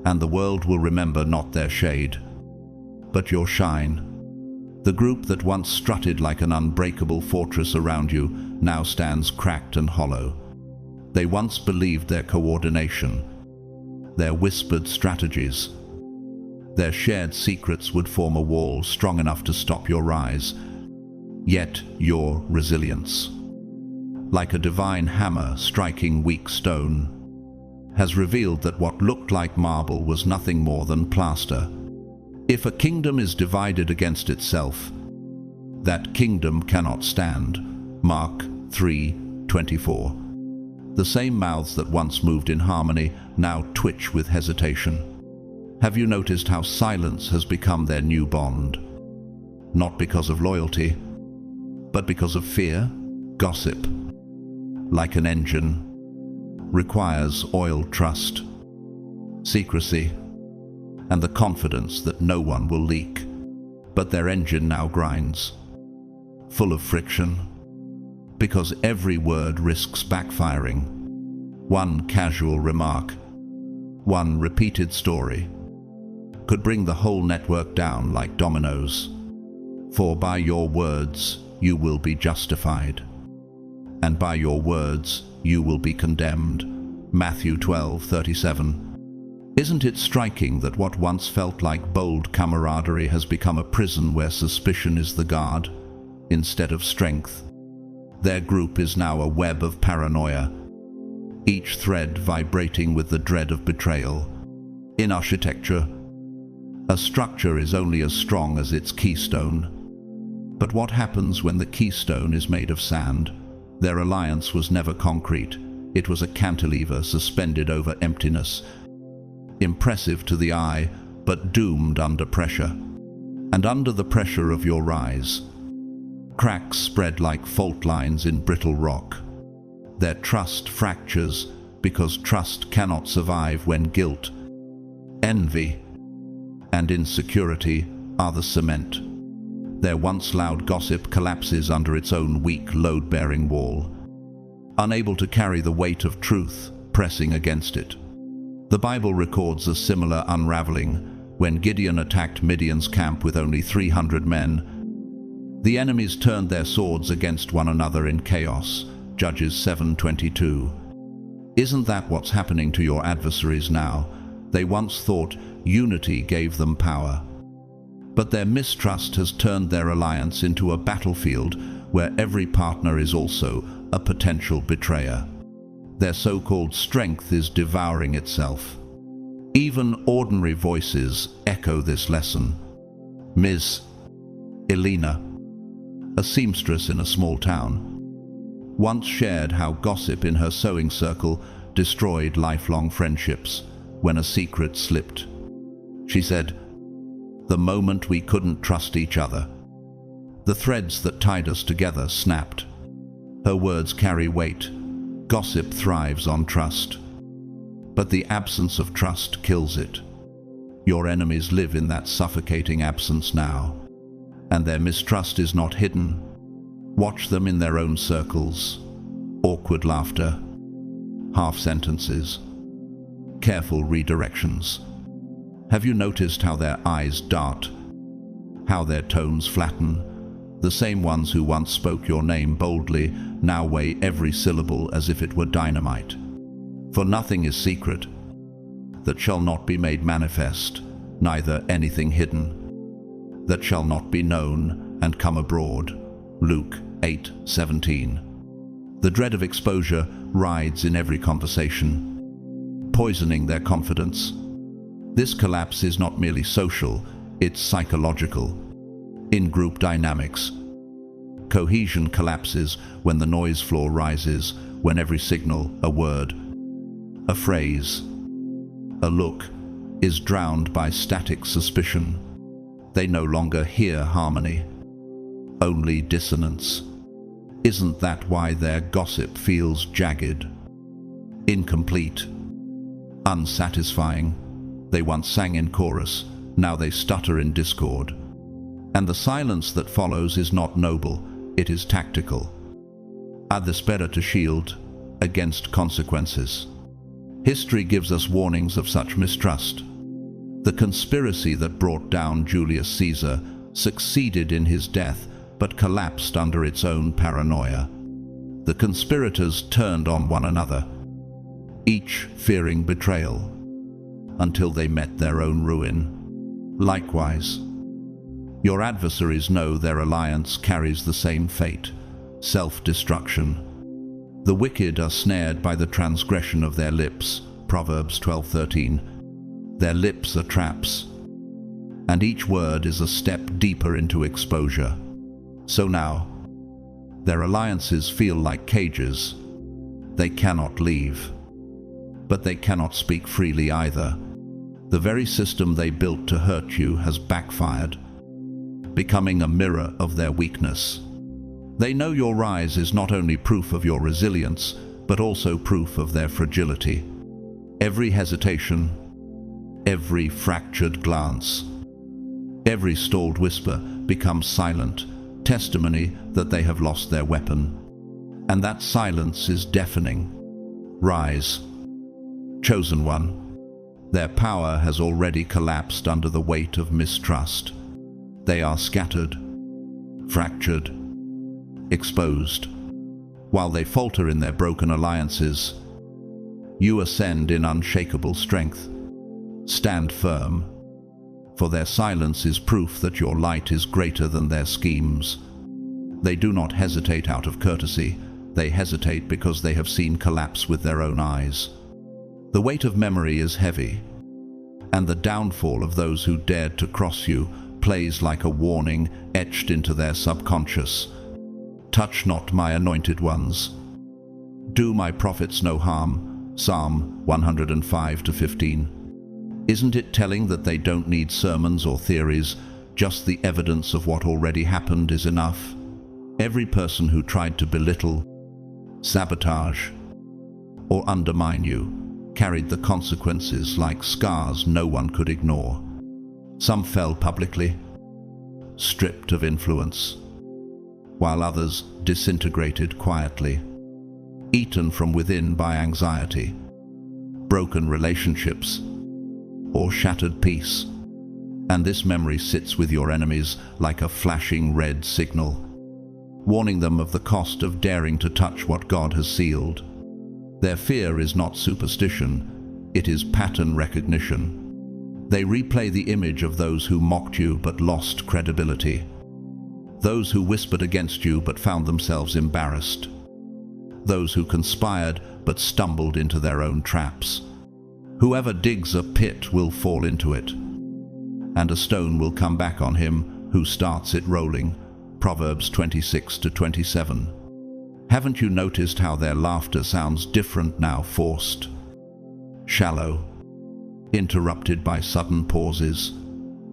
and the world will remember not their shade, but your shine. The group that once strutted like an unbreakable fortress around you now stands cracked and hollow. They once believed their coordination, their whispered strategies, their shared secrets would form a wall strong enough to stop your rise. Yet your resilience, like a divine hammer striking weak stone, has revealed that what looked like marble was nothing more than plaster. If a kingdom is divided against itself, that kingdom cannot stand. Mark 3:24. The same mouths that once moved in harmony now twitch with hesitation. Have you noticed how silence has become their new bond? Not because of loyalty, but because of fear. Gossip, like an engine, requires oiled trust, secrecy, and the confidence that no one will leak. But their engine now grinds, full of friction, because every word risks backfiring. One casual remark, one repeated story, could bring the whole network down like dominoes. For by your words you will be justified, and by your words you will be condemned. Matthew 12:37. Isn't it striking that what once felt like bold camaraderie has become a prison where suspicion is the guard instead of strength? Their group is now a web of paranoia, each thread vibrating with the dread of betrayal. In architecture, a structure is only as strong as its keystone. But what happens when the keystone is made of sand? Their alliance was never concrete. It was a cantilever suspended over emptiness, impressive to the eye, but doomed under pressure. And under the pressure of your rise, cracks spread like fault lines in brittle rock. Their trust fractures because trust cannot survive when guilt, envy, and insecurity are the cement. Their once loud gossip collapses under its own weak, load-bearing wall, unable to carry the weight of truth pressing against it. The Bible records a similar unraveling when Gideon attacked Midian's camp with only 300 men. The enemies turned their swords against one another in chaos. Judges 7:22. Isn't that what's happening to your adversaries now? They once thought unity gave them power, but their mistrust has turned their alliance into a battlefield where every partner is also a potential betrayer. Their so-called strength is devouring itself. Even ordinary voices echo this lesson. Ms. Elena, a seamstress in a small town, once shared how gossip in her sewing circle destroyed lifelong friendships when a secret slipped. She said, "The moment we couldn't trust each other, the threads that tied us together snapped." Her words carry weight. Gossip thrives on trust, but the absence of trust kills it. Your enemies live in that suffocating absence now, and their mistrust is not hidden. Watch them in their own circles. Awkward laughter, half sentences, careful redirections. Have you noticed how their eyes dart, how their tones flatten? The same ones who once spoke your name boldly now weigh every syllable as if it were dynamite. For nothing is secret that shall not be made manifest, neither anything hidden that shall not be known and come abroad. Luke 8:17. The dread of exposure rides in every conversation, poisoning their confidence. This collapse is not merely social, it's psychological. In group dynamics, cohesion collapses when the noise floor rises, when every signal, a word, a phrase, a look, is drowned by static suspicion. They no longer hear harmony, only dissonance. Isn't that why their gossip feels jagged, incomplete, unsatisfying? They once sang in chorus, now they stutter in discord. And the silence that follows is not noble, it is tactical. Are this better to shield against consequences? History gives us warnings of such mistrust. The conspiracy that brought down Julius Caesar succeeded in his death, but collapsed under its own paranoia. The conspirators turned on one another, each fearing betrayal, until they met their own ruin. Likewise, your adversaries know their alliance carries the same fate: self-destruction. The wicked are snared by the transgression of their lips, Proverbs 12:13. Their lips are traps, and each word is a step deeper into exposure. So now, their alliances feel like cages. They cannot leave, but they cannot speak freely either. The very system they built to hurt you has backfired, becoming a mirror of their weakness. They know your rise is not only proof of your resilience, but also proof of their fragility. Every hesitation, every fractured glance, every stalled whisper becomes silent, testimony that they have lost their weapon. And that silence is deafening. Rise, chosen one. Their power has already collapsed under the weight of mistrust. They are scattered, fractured, exposed. While they falter in their broken alliances, you ascend in unshakable strength. Stand firm, for their silence is proof that your light is greater than their schemes. They do not hesitate out of courtesy. They hesitate because they have seen collapse with their own eyes. The weight of memory is heavy, and the downfall of those who dared to cross you plays like a warning etched into their subconscious. Touch not my anointed ones. Do my prophets no harm. Psalm 105-15. Isn't it telling that they don't need sermons or theories? Just the evidence of what already happened is enough. Every person who tried to belittle, sabotage, or undermine you carried the consequences like scars no one could ignore. Some fell publicly, stripped of influence, while others disintegrated quietly, eaten from within by anxiety, broken relationships, or shattered peace. And this memory sits with your enemies like a flashing red signal, warning them of the cost of daring to touch what God has sealed. Their fear is not superstition, it is pattern recognition. They replay the image of those who mocked you but lost credibility, those who whispered against you but found themselves embarrassed, those who conspired but stumbled into their own traps. Whoever digs a pit will fall into it, and a stone will come back on him who starts it rolling. Proverbs 26-27. Haven't you noticed how their laughter sounds different now? Forced, shallow, interrupted by sudden pauses.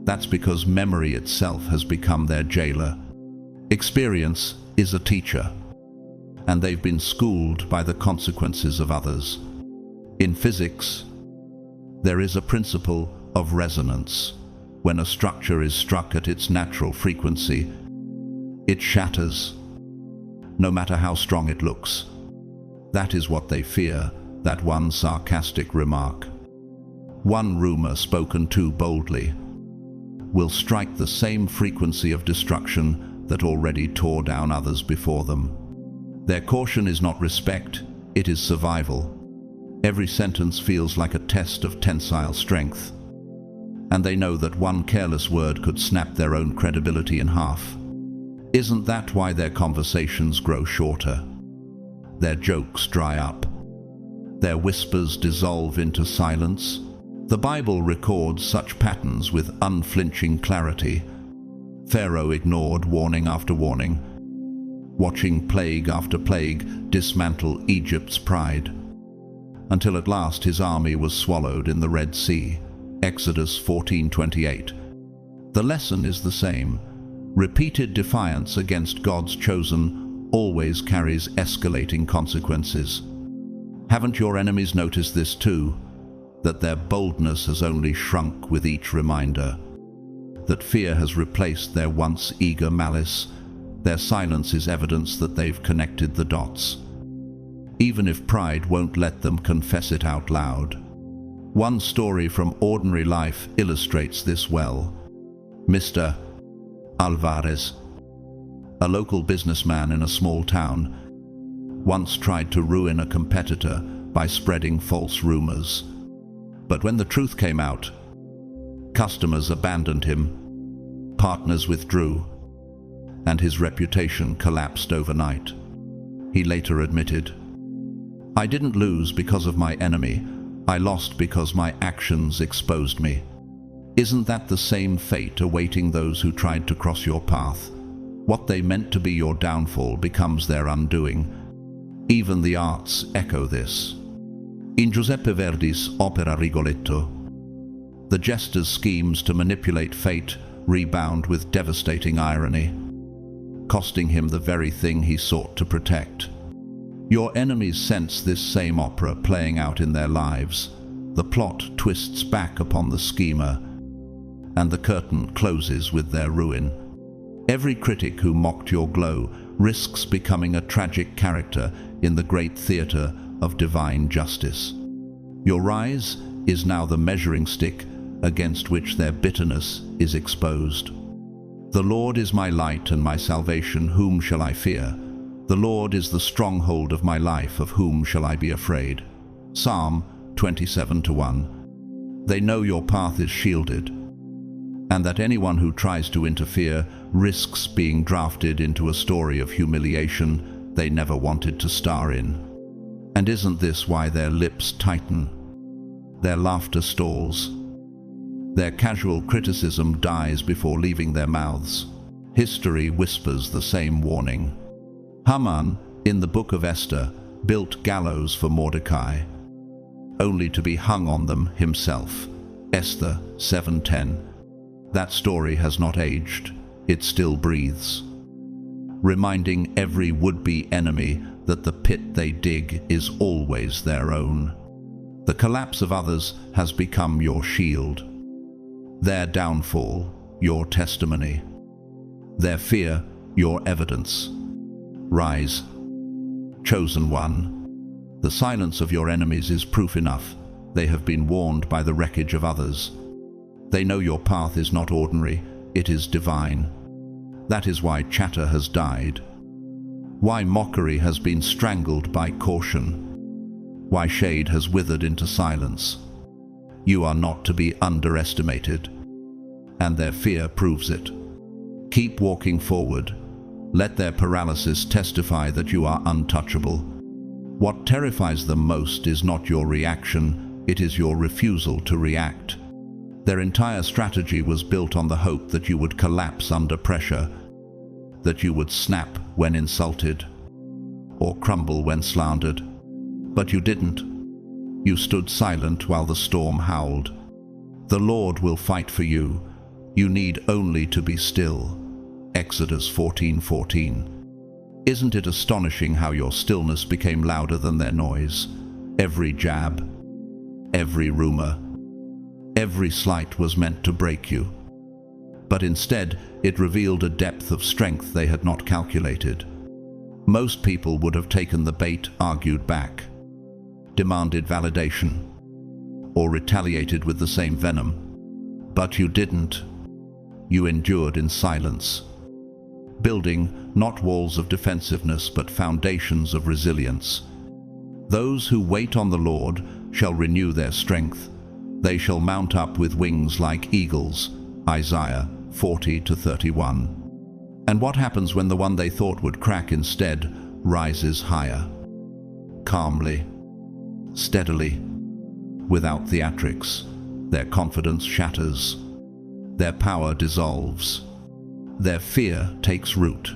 That's because memory itself has become their jailer. Experience is a teacher, and they've been schooled by the consequences of others. In physics, there is a principle of resonance. When a structure is struck at its natural frequency, it shatters, no matter how strong it looks. That is what they fear, that one sarcastic remark, one rumor spoken too boldly, will strike the same frequency of destruction that already tore down others before them. Their caution is not respect, it is survival. Every sentence feels like a test of tensile strength, and they know that one careless word could snap their own credibility in half. Isn't that why their conversations grow shorter? Their jokes dry up. Their whispers dissolve into silence. The Bible records such patterns with unflinching clarity. Pharaoh ignored warning after warning, watching plague after plague dismantle Egypt's pride, until at last his army was swallowed in the Red Sea. Exodus 14:28. The lesson is the same. Repeated defiance against God's chosen always carries escalating consequences. Haven't your enemies noticed this too? That their boldness has only shrunk with each reminder, that fear has replaced their once eager malice. Their silence is evidence that they've connected the dots, even if pride won't let them confess it out loud. One story from ordinary life illustrates this well. Mr. Alvarez, a local businessman in a small town, once tried to ruin a competitor by spreading false rumors. But when the truth came out, customers abandoned him, partners withdrew, and his reputation collapsed overnight. He later admitted, "I didn't lose because of my enemy. I lost because my actions exposed me." Isn't that the same fate awaiting those who tried to cross your path? What they meant to be your downfall becomes their undoing. Even the arts echo this. In Giuseppe Verdi's opera Rigoletto, the jester's schemes to manipulate fate rebound with devastating irony, costing him the very thing he sought to protect. Your enemies sense this same opera playing out in their lives. The plot twists back upon the schemer, and the curtain closes with their ruin. Every critic who mocked your glow risks becoming a tragic character in the great theatre of divine justice. Your rise is now the measuring stick against which their bitterness is exposed. The Lord is my light and my salvation, whom shall I fear? The Lord is the stronghold of my life, of whom shall I be afraid? Psalm 27:1. They know your path is shielded, and that anyone who tries to interfere risks being drafted into a story of humiliation they never wanted to star in. And isn't this why their lips tighten? Their laughter stalls. Their casual criticism dies before leaving their mouths. History whispers the same warning. Haman, in the book of Esther, built gallows for Mordecai, only to be hung on them himself. Esther 7:10. That story has not aged. It still breathes, reminding every would-be enemy that the pit they dig is always their own. The collapse of others has become your shield. Their downfall, your testimony. Their fear, your evidence. Rise, chosen one. The silence of your enemies is proof enough. They have been warned by the wreckage of others. They know your path is not ordinary, it is divine. That is why chatter has died. Why mockery has been strangled by caution. Why shade has withered into silence. You are not to be underestimated, and their fear proves it. Keep walking forward. Let their paralysis testify that you are untouchable. What terrifies them most is not your reaction, it is your refusal to react. Their entire strategy was built on the hope that you would collapse under pressure, that you would snap when insulted, or crumble when slandered. But you didn't. You stood silent while the storm howled. The Lord will fight for you. You need only to be still. Exodus 14:14. Isn't it astonishing how your stillness became louder than their noise? Every jab, every rumor, every slight was meant to break you. But instead, it revealed a depth of strength they had not calculated. Most people would have taken the bait, argued back, demanded validation, or retaliated with the same venom. But you didn't. You endured in silence, building not walls of defensiveness but foundations of resilience. Those who wait on the Lord shall renew their strength. They shall mount up with wings like eagles. Isaiah 40:31. And what happens when the one they thought would crack instead rises higher? Calmly, steadily, without theatrics, their confidence shatters. Their power dissolves. Their fear takes root.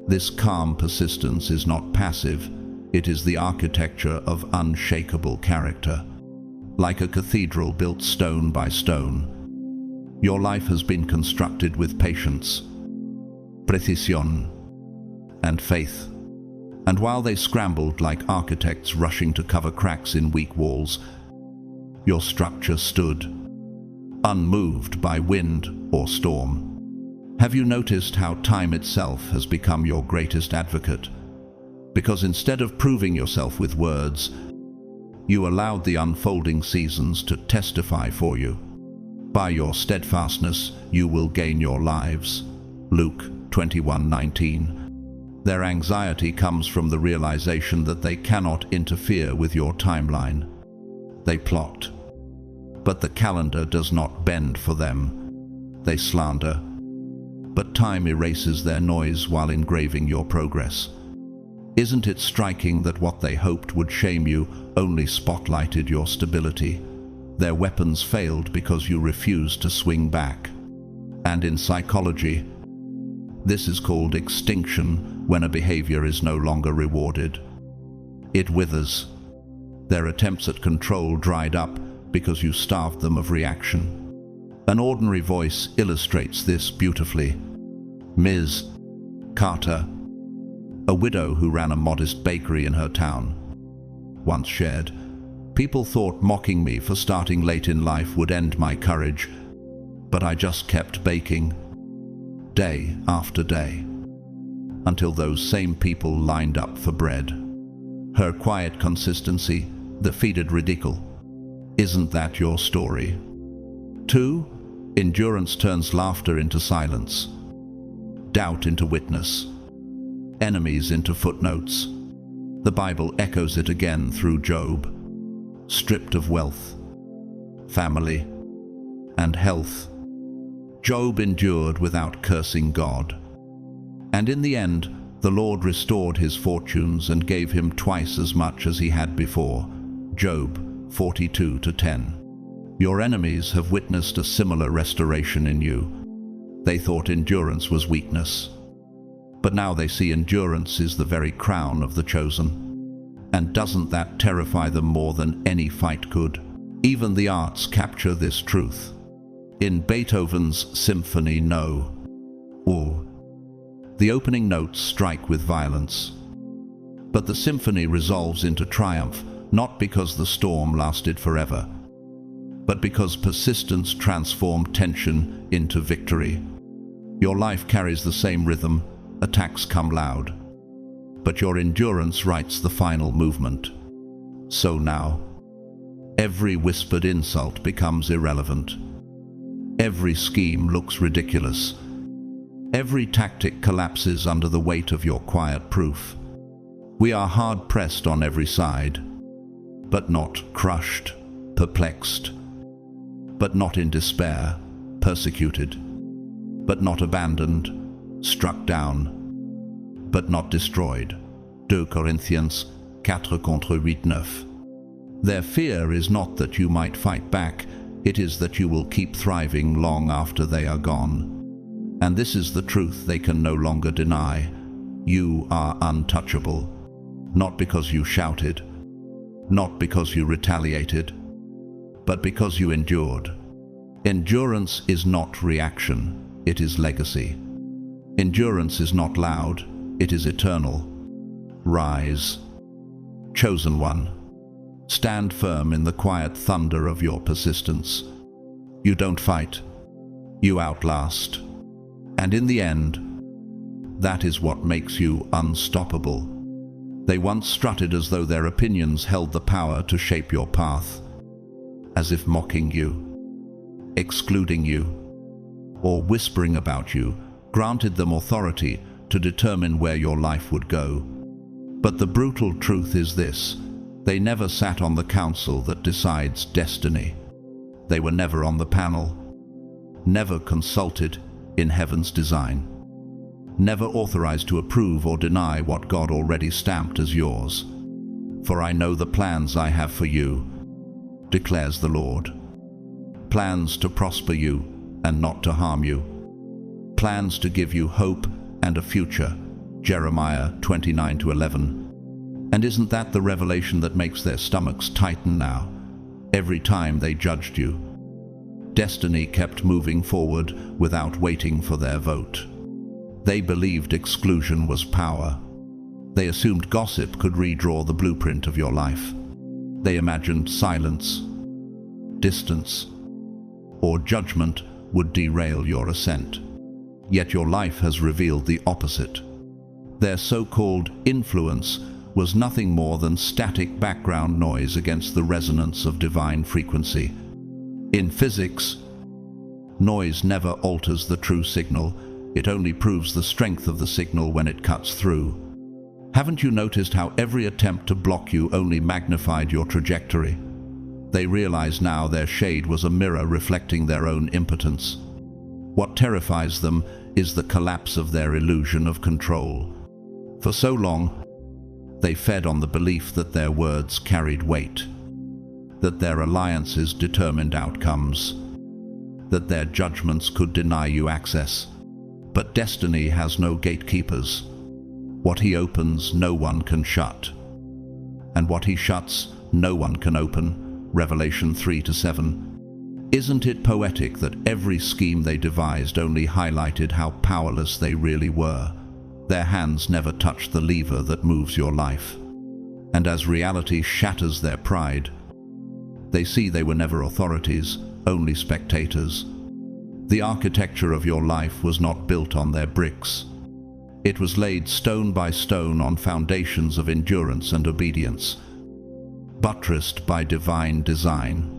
This calm persistence is not passive, it is the architecture of unshakable character. Like a cathedral built stone by stone, your life has been constructed with patience, precisión, and faith. And while they scrambled like architects rushing to cover cracks in weak walls, your structure stood, unmoved by wind or storm. Have you noticed how time itself has become your greatest advocate? Because instead of proving yourself with words, You allowed the unfolding seasons to testify for you. By your steadfastness you will gain your lives. Luke 21:19. Their anxiety comes from the realization that they cannot interfere with your timeline. They plot, but the calendar does not bend for them. They slander, but time erases their noise while engraving your progress. Isn't it striking that what they hoped would shame you only spotlighted your stability? Their weapons failed because you refused to swing back. And in psychology, this is called extinction when a behavior is no longer rewarded. It withers. Their attempts at control dried up because you starved them of reaction. An ordinary voice illustrates this beautifully. Ms. Carter, a widow who ran a modest bakery in her town, once shared, "People thought mocking me for starting late in life would end my courage, but I just kept baking, day after day, until those same people lined up for bread." Her quiet consistency defeated ridicule. Isn't that your story? 2. Endurance turns laughter into silence, doubt into witness, enemies into footnotes. The Bible echoes it again through Job. Stripped of wealth, family, and health, Job endured without cursing God. And in the end, the Lord restored his fortunes and gave him twice as much as he had before. Job 42:10. Your enemies have witnessed a similar restoration in you. They thought endurance was weakness, but now they see endurance is the very crown of the chosen. And doesn't that terrify them more than any fight could? Even the arts capture this truth. In Beethoven's Symphony No. The opening notes strike with violence, but the symphony resolves into triumph, not because the storm lasted forever, but because persistence transformed tension into victory. Your life carries the same rhythm, attacks come loud, but your endurance writes the final movement. So now, every whispered insult becomes irrelevant. Every scheme looks ridiculous. Every tactic collapses under the weight of your quiet proof. We are hard-pressed on every side, but not crushed, perplexed, but not in despair, persecuted, but not abandoned, struck down, but not destroyed. 2 Corinthians 4:8-9. Their fear is not that you might fight back, it is that you will keep thriving long after they are gone. And this is the truth they can no longer deny. You are untouchable, not because you shouted, not because you retaliated, but because you endured. Endurance is not reaction, it is legacy. Endurance is not loud, it is eternal. Rise, chosen one. Stand firm in the quiet thunder of your persistence. You don't fight, you outlast. And in the end, that is what makes you unstoppable. They once strutted as though their opinions held the power to shape your path, as if mocking you, excluding you, or whispering about you granted them authority to determine where your life would go. But the brutal truth is this: they never sat on the council that decides destiny. They were never on the panel, never consulted in heaven's design, never authorized to approve or deny what God already stamped as yours. For I know the plans I have for you, declares the Lord. Plans to prosper you and not to harm you. Plans to give you hope and a future. Jeremiah 29:11. And isn't that the revelation that makes their stomachs tighten now? Every time they judged you, destiny kept moving forward without waiting for their vote. They believed exclusion was power. They assumed gossip could redraw the blueprint of your life. They imagined silence, distance, or judgment would derail your ascent. Yet your life has revealed the opposite. Their so-called influence was nothing more than static background noise against the resonance of divine frequency. In physics, noise never alters the true signal, it only proves the strength of the signal when it cuts through. Haven't you noticed how every attempt to block you only magnified your trajectory? They realize now their shade was a mirror reflecting their own impotence. What terrifies them is the collapse of their illusion of control. For so long, they fed on the belief that their words carried weight, that their alliances determined outcomes, that their judgments could deny you access. But destiny has no gatekeepers. What he opens, no one can shut. And what he shuts, no one can open. Revelation 3-7. Isn't it poetic that every scheme they devised only highlighted how powerless they really were? Their hands never touched the lever that moves your life. And as reality shatters their pride, they see they were never authorities, only spectators. The architecture of your life was not built on their bricks. It was laid stone by stone on foundations of endurance and obedience, buttressed by divine design.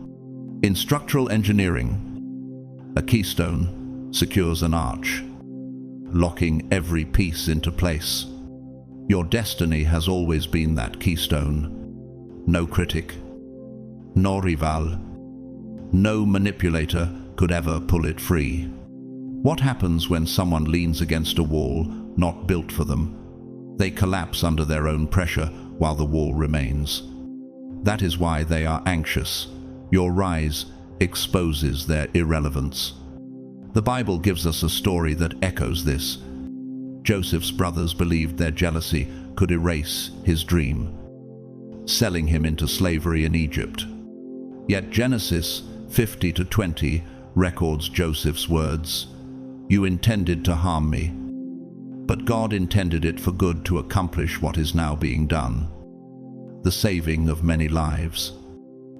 In structural engineering, a keystone secures an arch, locking every piece into place. Your destiny has always been that keystone. No critic, no rival, no manipulator could ever pull it free. What happens when someone leans against a wall not built for them? They collapse under their own pressure while the wall remains. That is why they are anxious. Your rise exposes their irrelevance. The Bible gives us a story that echoes this. Joseph's brothers believed their jealousy could erase his dream, selling him into slavery in Egypt. Yet Genesis 50-20 records Joseph's words, "You intended to harm me, but God intended it for good to accomplish what is now being done, the saving of many lives."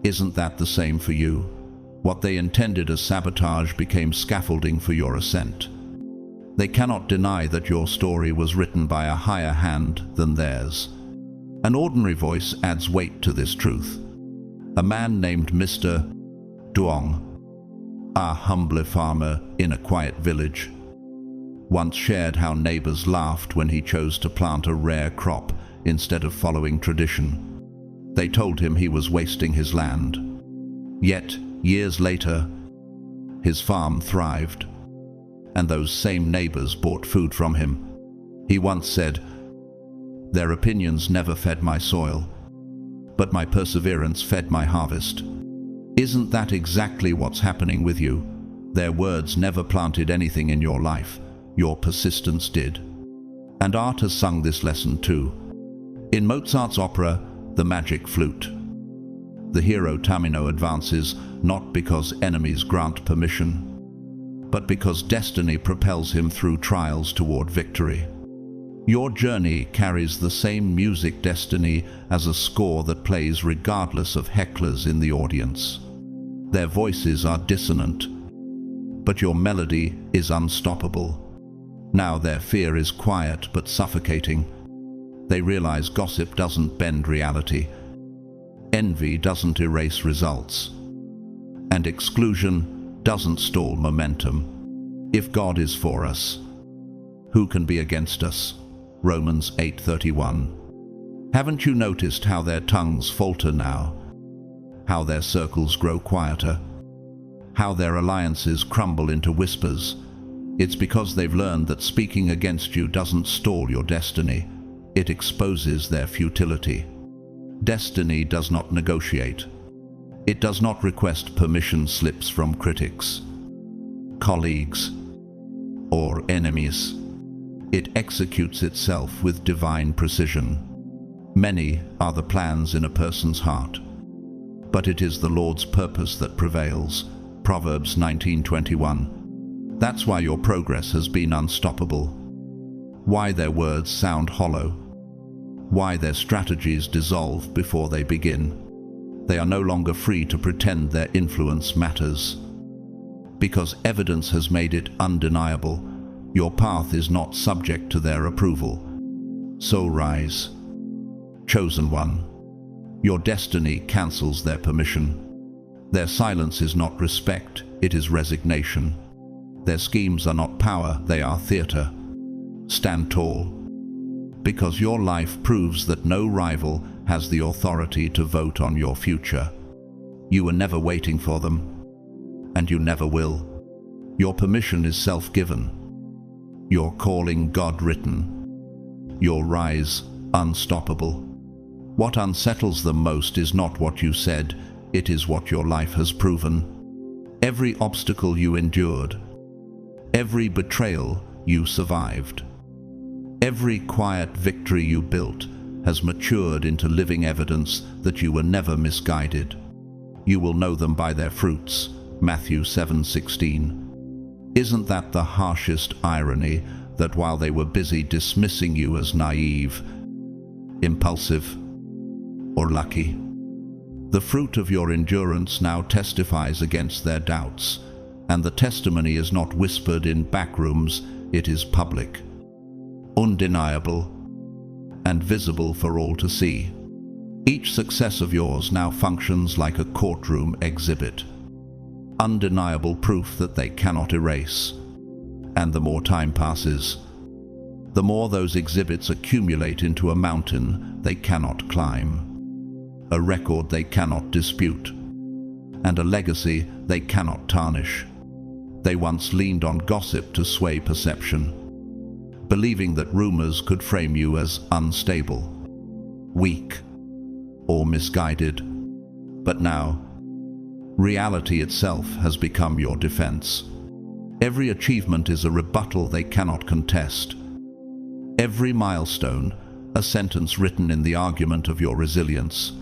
Isn't that the same for you? What they intended as sabotage became scaffolding for your ascent. They cannot deny that your story was written by a higher hand than theirs. An ordinary voice adds weight to this truth. A man named Mr. Duong, a humble farmer in a quiet village, once shared how neighbors laughed when he chose to plant a rare crop instead of following tradition. They told him he was wasting his land. Yet, years later, his farm thrived, and those same neighbors bought food from him. He once said, "Their opinions never fed my soil, but my perseverance fed my harvest." Isn't that exactly what's happening with you? Their words never planted anything in your life. Your persistence did. And art has sung this lesson too. In Mozart's opera, The Magic Flute, the hero Tamino advances not because enemies grant permission, but because destiny propels him through trials toward victory. Your journey carries the same music destiny as a score that plays regardless of hecklers in the audience. Their voices are dissonant, but your melody is unstoppable. Now their fear is quiet but suffocating. They realize gossip doesn't bend reality, envy doesn't erase results, and exclusion doesn't stall momentum. If God is for us, who can be against us? Romans 8:31. Haven't you noticed how their tongues falter now? How their circles grow quieter? How their alliances crumble into whispers? It's because they've learned that speaking against you doesn't stall your destiny. It exposes their futility. Destiny does not negotiate. It does not request permission slips from critics, colleagues, or enemies. It executes itself with divine precision. Many are the plans in a person's heart, but it is the Lord's purpose that prevails. Proverbs 19:21. That's why your progress has been unstoppable. Why their words sound hollow. Why their strategies dissolve before they begin. They are no longer free to pretend their influence matters. Because evidence has made it undeniable, your path is not subject to their approval. So rise. chosen one. Your destiny cancels their permission. Their silence is not respect, it is resignation. Their schemes are not power, they are theater. Stand tall, because your life proves that no rival has the authority to vote on your future. You were never waiting for them, and you never will. Your permission is self-given. Your calling God-written. Your rise unstoppable. What unsettles them most is not what you said, it is what your life has proven. Every obstacle you endured, every betrayal you survived, every quiet victory you built has matured into living evidence that you were never misguided. You will know them by their fruits. Matthew 7:16. Isn't that the harshest irony, that while they were busy dismissing you as naive, impulsive, or lucky, the fruit of your endurance now testifies against their doubts, and the testimony is not whispered in back rooms, it is public, undeniable, and visible for all to see. Each success of yours now functions like a courtroom exhibit, undeniable proof that they cannot erase. And the more time passes, the more those exhibits accumulate into a mountain they cannot climb, a record they cannot dispute, and a legacy they cannot tarnish. They once leaned on gossip to sway perception, believing that rumors could frame you as unstable, weak, or misguided. But now, reality itself has become your defense. Every achievement is a rebuttal they cannot contest. Every milestone, a sentence written in the argument of your resilience.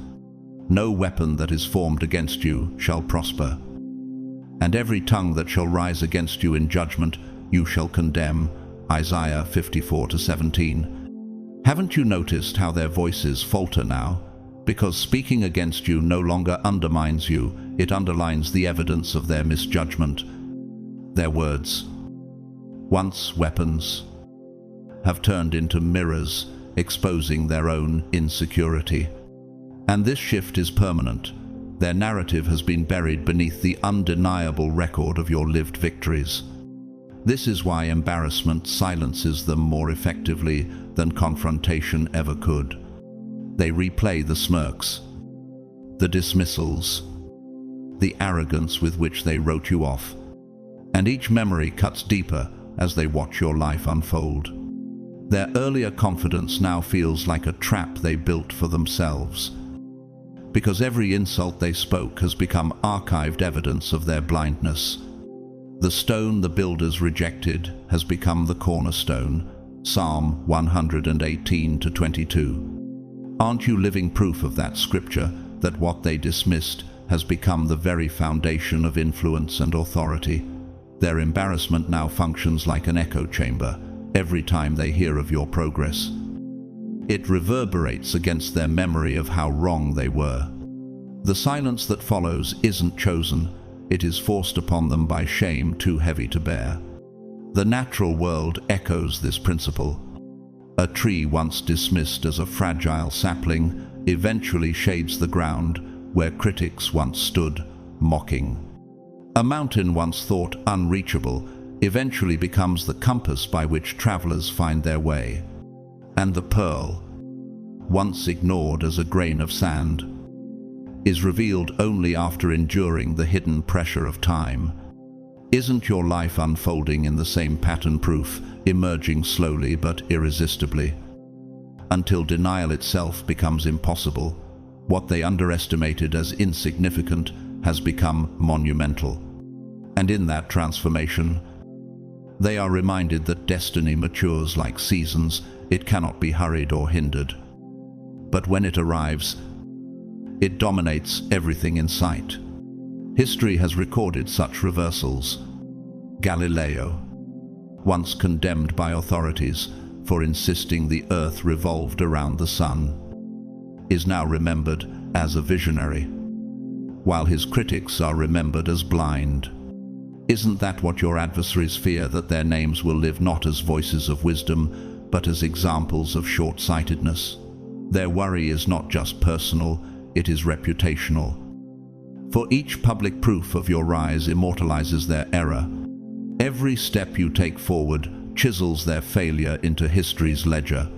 No weapon that is formed against you shall prosper, and every tongue that shall rise against you in judgment you shall condemn. Isaiah 54:17. Haven't you noticed how their voices falter now? Because speaking against you no longer undermines you, it underlines the evidence of their misjudgment. Their words, once weapons, have turned into mirrors, exposing their own insecurity. And this shift is permanent. Their narrative has been buried beneath the undeniable record of your lived victories. This is why embarrassment silences them more effectively than confrontation ever could. They replay the smirks, the dismissals, the arrogance with which they wrote you off, and each memory cuts deeper as they watch your life unfold. Their earlier confidence now feels like a trap they built for themselves, because every insult they spoke has become archived evidence of their blindness. The stone the builders rejected has become the cornerstone. Psalm 118:22. Aren't you living proof of that scripture, that what they dismissed has become the very foundation of influence and authority? Their embarrassment now functions like an echo chamber every time they hear of your progress. It reverberates against their memory of how wrong they were. The silence that follows isn't chosen, it is forced upon them by shame too heavy to bear. The natural world echoes this principle. A tree once dismissed as a fragile sapling eventually shades the ground where critics once stood, mocking. A mountain once thought unreachable eventually becomes the compass by which travelers find their way. And the pearl, once ignored as a grain of sand, is revealed only after enduring the hidden pressure of time. Isn't your life unfolding in the same pattern proof, emerging slowly but irresistibly? Until denial itself becomes impossible, what they underestimated as insignificant has become monumental. And in that transformation, they are reminded that destiny matures like seasons, it cannot be hurried or hindered. But when it arrives, it dominates everything in sight. History has recorded such reversals. Galileo, once condemned by authorities for insisting the earth revolved around the sun, is now remembered as a visionary, while his critics are remembered as blind. Isn't that what your adversaries fear, that their names will live not as voices of wisdom, but as examples of short-sightedness? Their worry is not just personal, it is reputational. For each public proof of your rise immortalizes their error. Every step you take forward chisels their failure into history's ledger,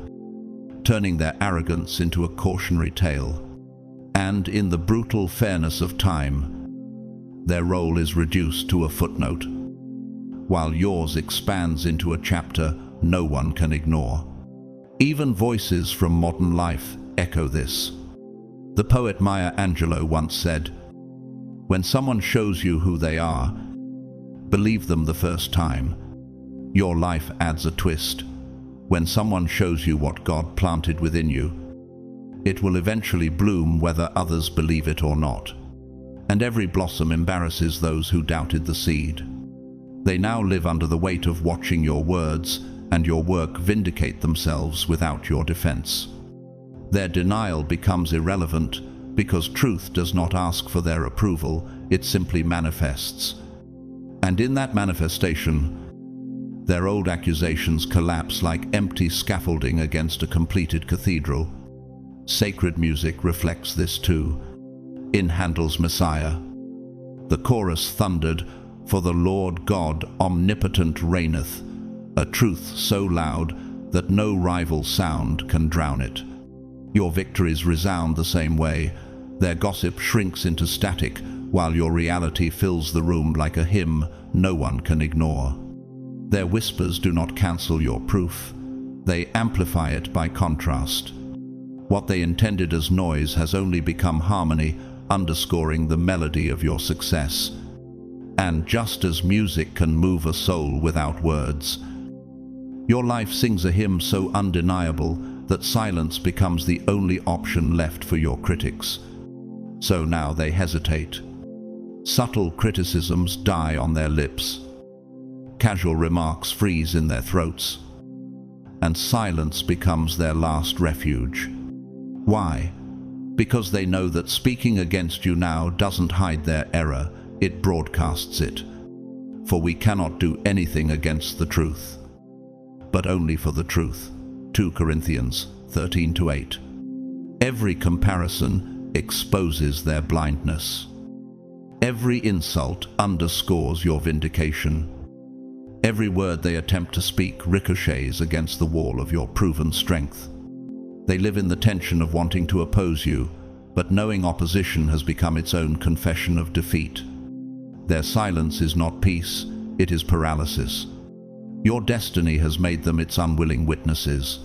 turning their arrogance into a cautionary tale. And in the brutal fairness of time, their role is reduced to a footnote, while yours expands into a chapter no one can ignore. Even voices from modern life echo this. The poet Maya Angelou once said, "When someone shows you who they are, believe them the first time." Your life adds a twist. When someone shows you what God planted within you, it will eventually bloom whether others believe it or not. And every blossom embarrasses those who doubted the seed. They now live under the weight of watching your words and your work vindicate themselves without your defense. Their denial becomes irrelevant because truth does not ask for their approval, it simply manifests. And in that manifestation, their old accusations collapse like empty scaffolding against a completed cathedral. Sacred music reflects this too. In Handel's Messiah, the chorus thundered, "For the Lord God omnipotent reigneth," a truth so loud that no rival sound can drown it. Your victories resound the same way. Their gossip shrinks into static, while your reality fills the room like a hymn no one can ignore. Their whispers do not cancel your proof. They amplify it by contrast. What they intended as noise has only become harmony, underscoring the melody of your success. And just as music can move a soul without words, your life sings a hymn so undeniable that silence becomes the only option left for your critics. So now they hesitate. Subtle criticisms die on their lips. Casual remarks freeze in their throats. And silence becomes their last refuge. Why? Because they know that speaking against you now doesn't hide their error, it broadcasts it. For we cannot do anything against the truth, but only for the truth. 2 Corinthians 13-8. Every comparison exposes their blindness. Every insult underscores your vindication. Every word they attempt to speak ricochets against the wall of your proven strength. They live in the tension of wanting to oppose you, but knowing opposition has become its own confession of defeat. Their silence is not peace, it is paralysis. Your destiny has made them its unwilling witnesses.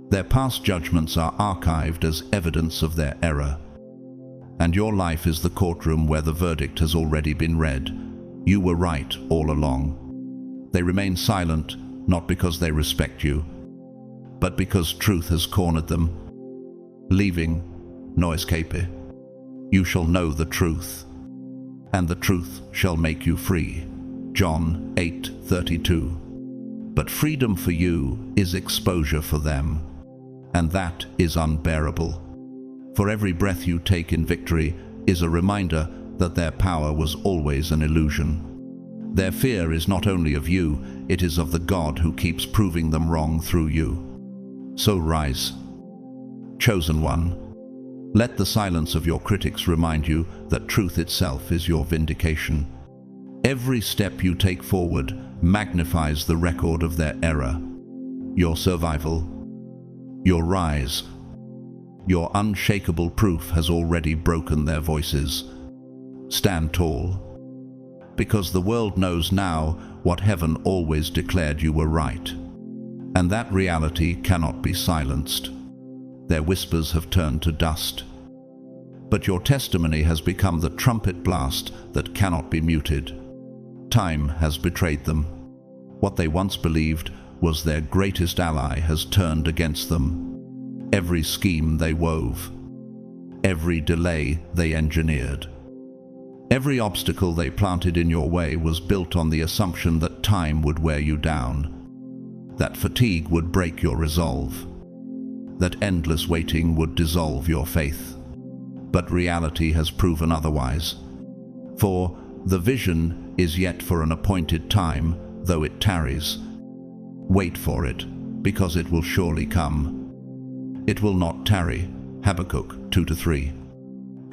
Their past judgments are archived as evidence of their error. And your life is the courtroom where the verdict has already been read. You were right all along. They remain silent, not because they respect you, but because truth has cornered them. Leaving, no escape. You shall know the truth, and the truth shall make you free. John 8:32. But freedom for you is exposure for them, and that is unbearable. For every breath you take in victory is a reminder that their power was always an illusion. Their fear is not only of you, it is of the God who keeps proving them wrong through you. So rise, chosen one. Let the silence of your critics remind you that truth itself is your vindication. Every step you take forward magnifies the record of their error. Your survival, your rise, your unshakable proof has already broken their voices. Stand tall, because the world knows now what heaven always declared you were right. And that reality cannot be silenced. Their whispers have turned to dust. But your testimony has become the trumpet blast that cannot be muted. Time has betrayed them. What they once believed was their greatest ally has turned against them. Every scheme they wove, every delay they engineered, every obstacle they planted in your way was built on the assumption that time would wear you down, that fatigue would break your resolve, that endless waiting would dissolve your faith. But reality has proven otherwise. For the vision is yet for an appointed time, though it tarries. Wait for it, because it will surely come. It will not tarry. Habakkuk 2-3.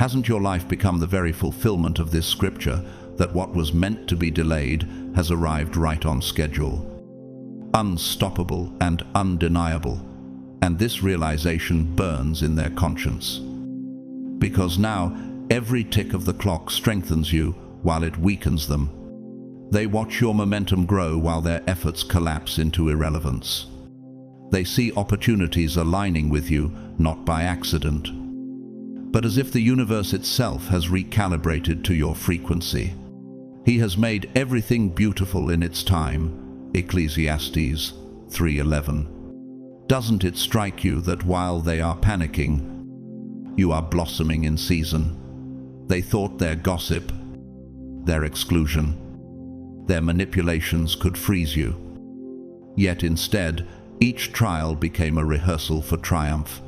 Hasn't your life become the very fulfillment of this scripture, that what was meant to be delayed has arrived right on schedule? Unstoppable and undeniable, and this realization burns in their conscience. Because now every tick of the clock strengthens you while it weakens them. They watch your momentum grow while their efforts collapse into irrelevance. They see opportunities aligning with you, not by accident, but as if the universe itself has recalibrated to your frequency. He has made everything beautiful in its time. Ecclesiastes 3:11. Doesn't it strike you that while they are panicking, you are blossoming in season? They thought their gossip, their exclusion, their manipulations could freeze you. Yet instead, each trial became a rehearsal for triumph.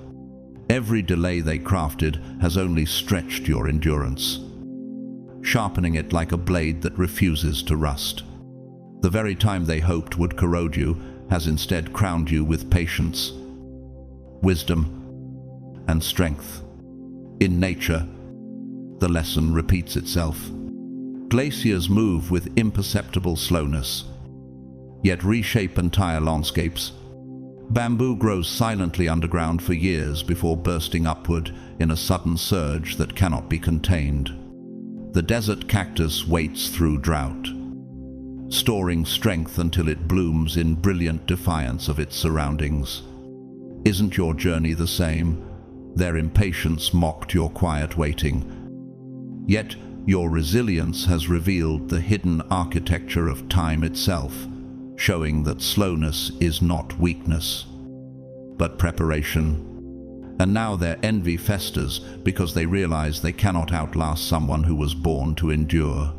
Every delay they crafted has only stretched your endurance, sharpening it like a blade that refuses to rust. The very time they hoped would corrode you has instead crowned you with patience, wisdom, and strength. In nature, the lesson repeats itself. Glaciers move with imperceptible slowness, yet reshape entire landscapes. Bamboo grows silently underground for years before bursting upward in a sudden surge that cannot be contained. The desert cactus waits through drought, storing strength until it blooms in brilliant defiance of its surroundings. Isn't your journey the same? Their impatience mocked your quiet waiting. Yet your resilience has revealed the hidden architecture of time itself, showing that slowness is not weakness, but preparation. And now their envy festers because they realize they cannot outlast someone who was born to endure.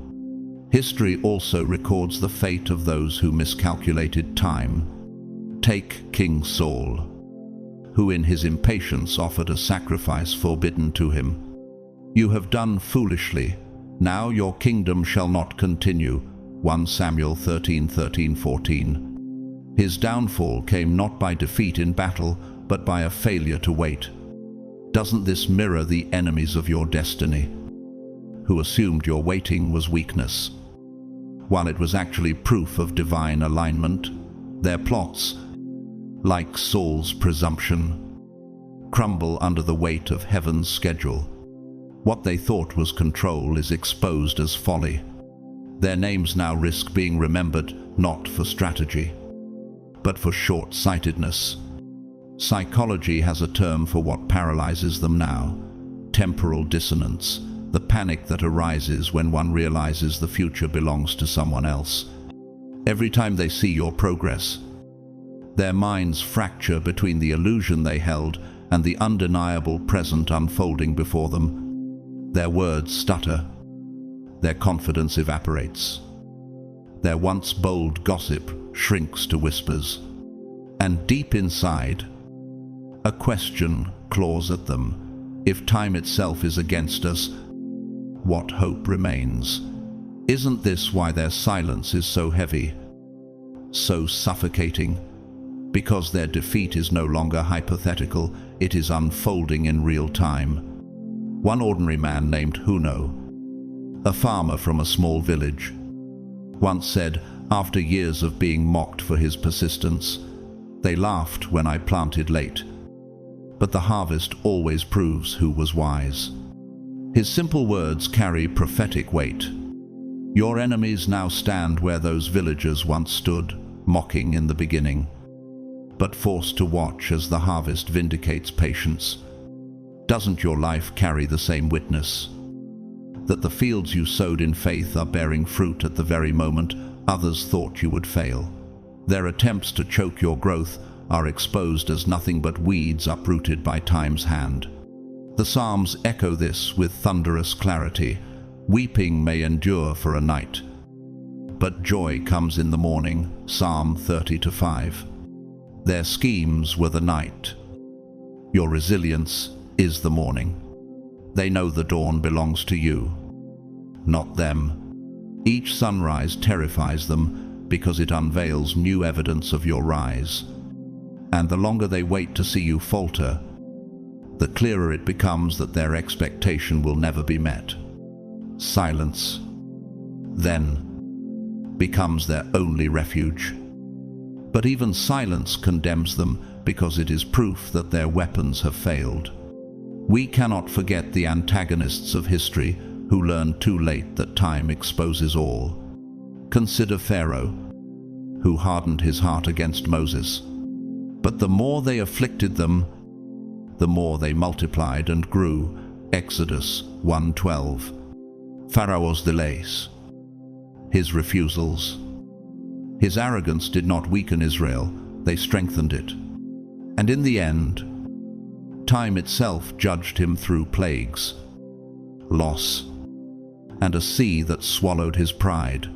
History also records the fate of those who miscalculated time. Take King Saul, who in his impatience offered a sacrifice forbidden to him. You have done foolishly. Now your kingdom shall not continue. 1 Samuel 13:13-14. His downfall came not by defeat in battle, but by a failure to wait. Doesn't this mirror the enemies of your destiny, who assumed your waiting was weakness, while it was actually proof of divine alignment? Their plots, like Saul's presumption, crumble under the weight of heaven's schedule. What they thought was control is exposed as folly. Their names now risk being remembered not for strategy, but for short-sightedness. Psychology has a term for what paralyzes them now: temporal dissonance, the panic that arises when one realizes the future belongs to someone else. Every time they see your progress, their minds fracture between the illusion they held and the undeniable present unfolding before them. Their words stutter, their confidence evaporates. Their once bold gossip shrinks to whispers, and deep inside, a question claws at them. If time itself is against us, what hope remains? Isn't this why their silence is so heavy, so suffocating? Because their defeat is no longer hypothetical, it is unfolding in real time. One ordinary man named Huno, a farmer from a small village, once said, after years of being mocked for his persistence, "They laughed when I planted late, but the harvest always proves who was wise." His simple words carry prophetic weight. Your enemies now stand where those villagers once stood, mocking in the beginning, but forced to watch as the harvest vindicates patience. Doesn't your life carry the same witness? That the fields you sowed in faith are bearing fruit at the very moment others thought you would fail. Their attempts to choke your growth are exposed as nothing but weeds uprooted by time's hand. The Psalms echo this with thunderous clarity. Weeping may endure for a night, but joy comes in the morning. Psalm 30:5. Their schemes were the night. Your resilience is the morning. They know the dawn belongs to you, not them. Each sunrise terrifies them because it unveils new evidence of your rise. And the longer they wait to see you falter, the clearer it becomes that their expectation will never be met. Silence, then, becomes their only refuge. But even silence condemns them because it is proof that their weapons have failed. We cannot forget the antagonists of history who learned too late that time exposes all. Consider Pharaoh, who hardened his heart against Moses. But the more they afflicted them, the more they multiplied and grew. Exodus 1:12. Pharaoh's delays, his refusals, his arrogance did not weaken Israel, they strengthened it. And in the end, time itself judged him through plagues, loss, and a sea that swallowed his pride.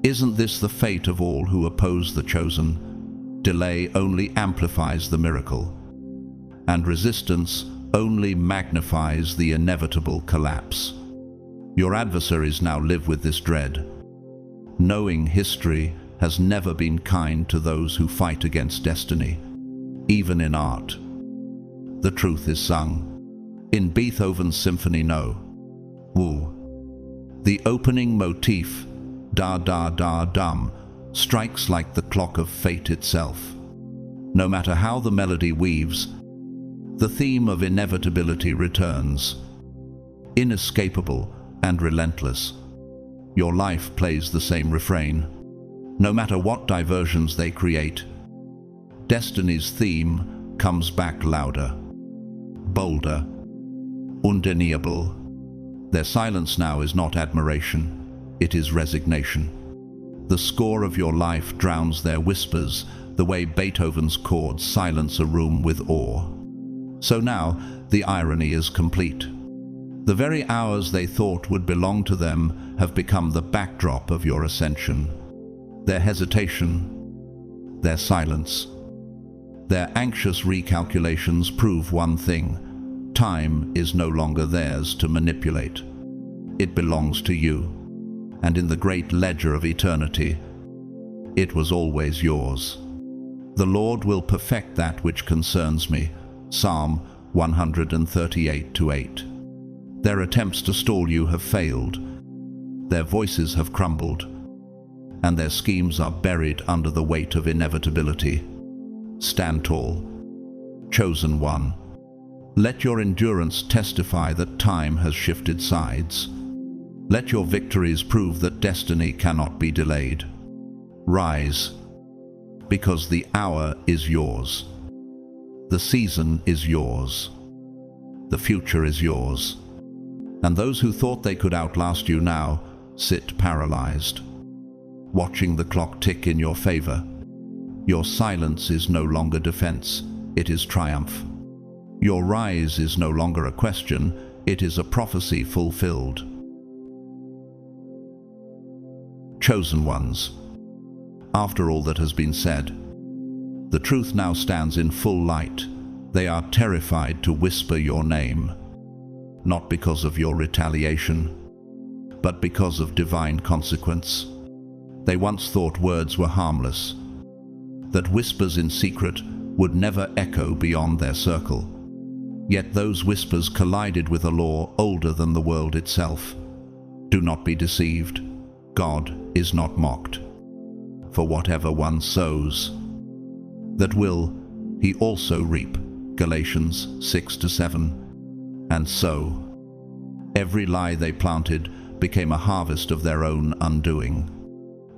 Isn't this the fate of all who oppose the chosen? Delay only amplifies the miracle, and resistance only magnifies the inevitable collapse. Your adversaries now live with this dread, knowing history has never been kind to those who fight against destiny. Even in art, the truth is sung. In Beethoven's Symphony No. Woo. The opening motif, da da da dum, strikes like the clock of fate itself. No matter how the melody weaves, the theme of inevitability returns. Inescapable and relentless, your life plays the same refrain. No matter what diversions they create, destiny's theme comes back louder, bolder, undeniable. Their silence now is not admiration, it is resignation. The score of your life drowns their whispers, the way Beethoven's chords silence a room with awe. So now, the irony is complete. The very hours they thought would belong to them have become the backdrop of your ascension. Their hesitation, their silence, their anxious recalculations prove one thing: time is no longer theirs to manipulate. It belongs to you, and in the great ledger of eternity, it was always yours. The Lord will perfect that which concerns me. Psalm 138:8. Their attempts to stall you have failed. Their voices have crumbled, and their schemes are buried under the weight of inevitability. Stand tall, chosen one. Let your endurance testify that time has shifted sides. Let your victories prove that destiny cannot be delayed. Rise, because the hour is yours. The season is yours. The future is yours. And those who thought they could outlast you now sit paralyzed, watching the clock tick in your favor. Your silence is no longer defense, it is triumph. Your rise is no longer a question, it is a prophecy fulfilled. Chosen ones, after all that has been said, the truth now stands in full light. They are terrified to whisper your name, not because of your retaliation, but because of divine consequence. They once thought words were harmless, that whispers in secret would never echo beyond their circle. Yet those whispers collided with a law older than the world itself. Do not be deceived. God is not mocked. For whatever one sows, that will he also reap. Galatians 6-7. And so, every lie they planted became a harvest of their own undoing.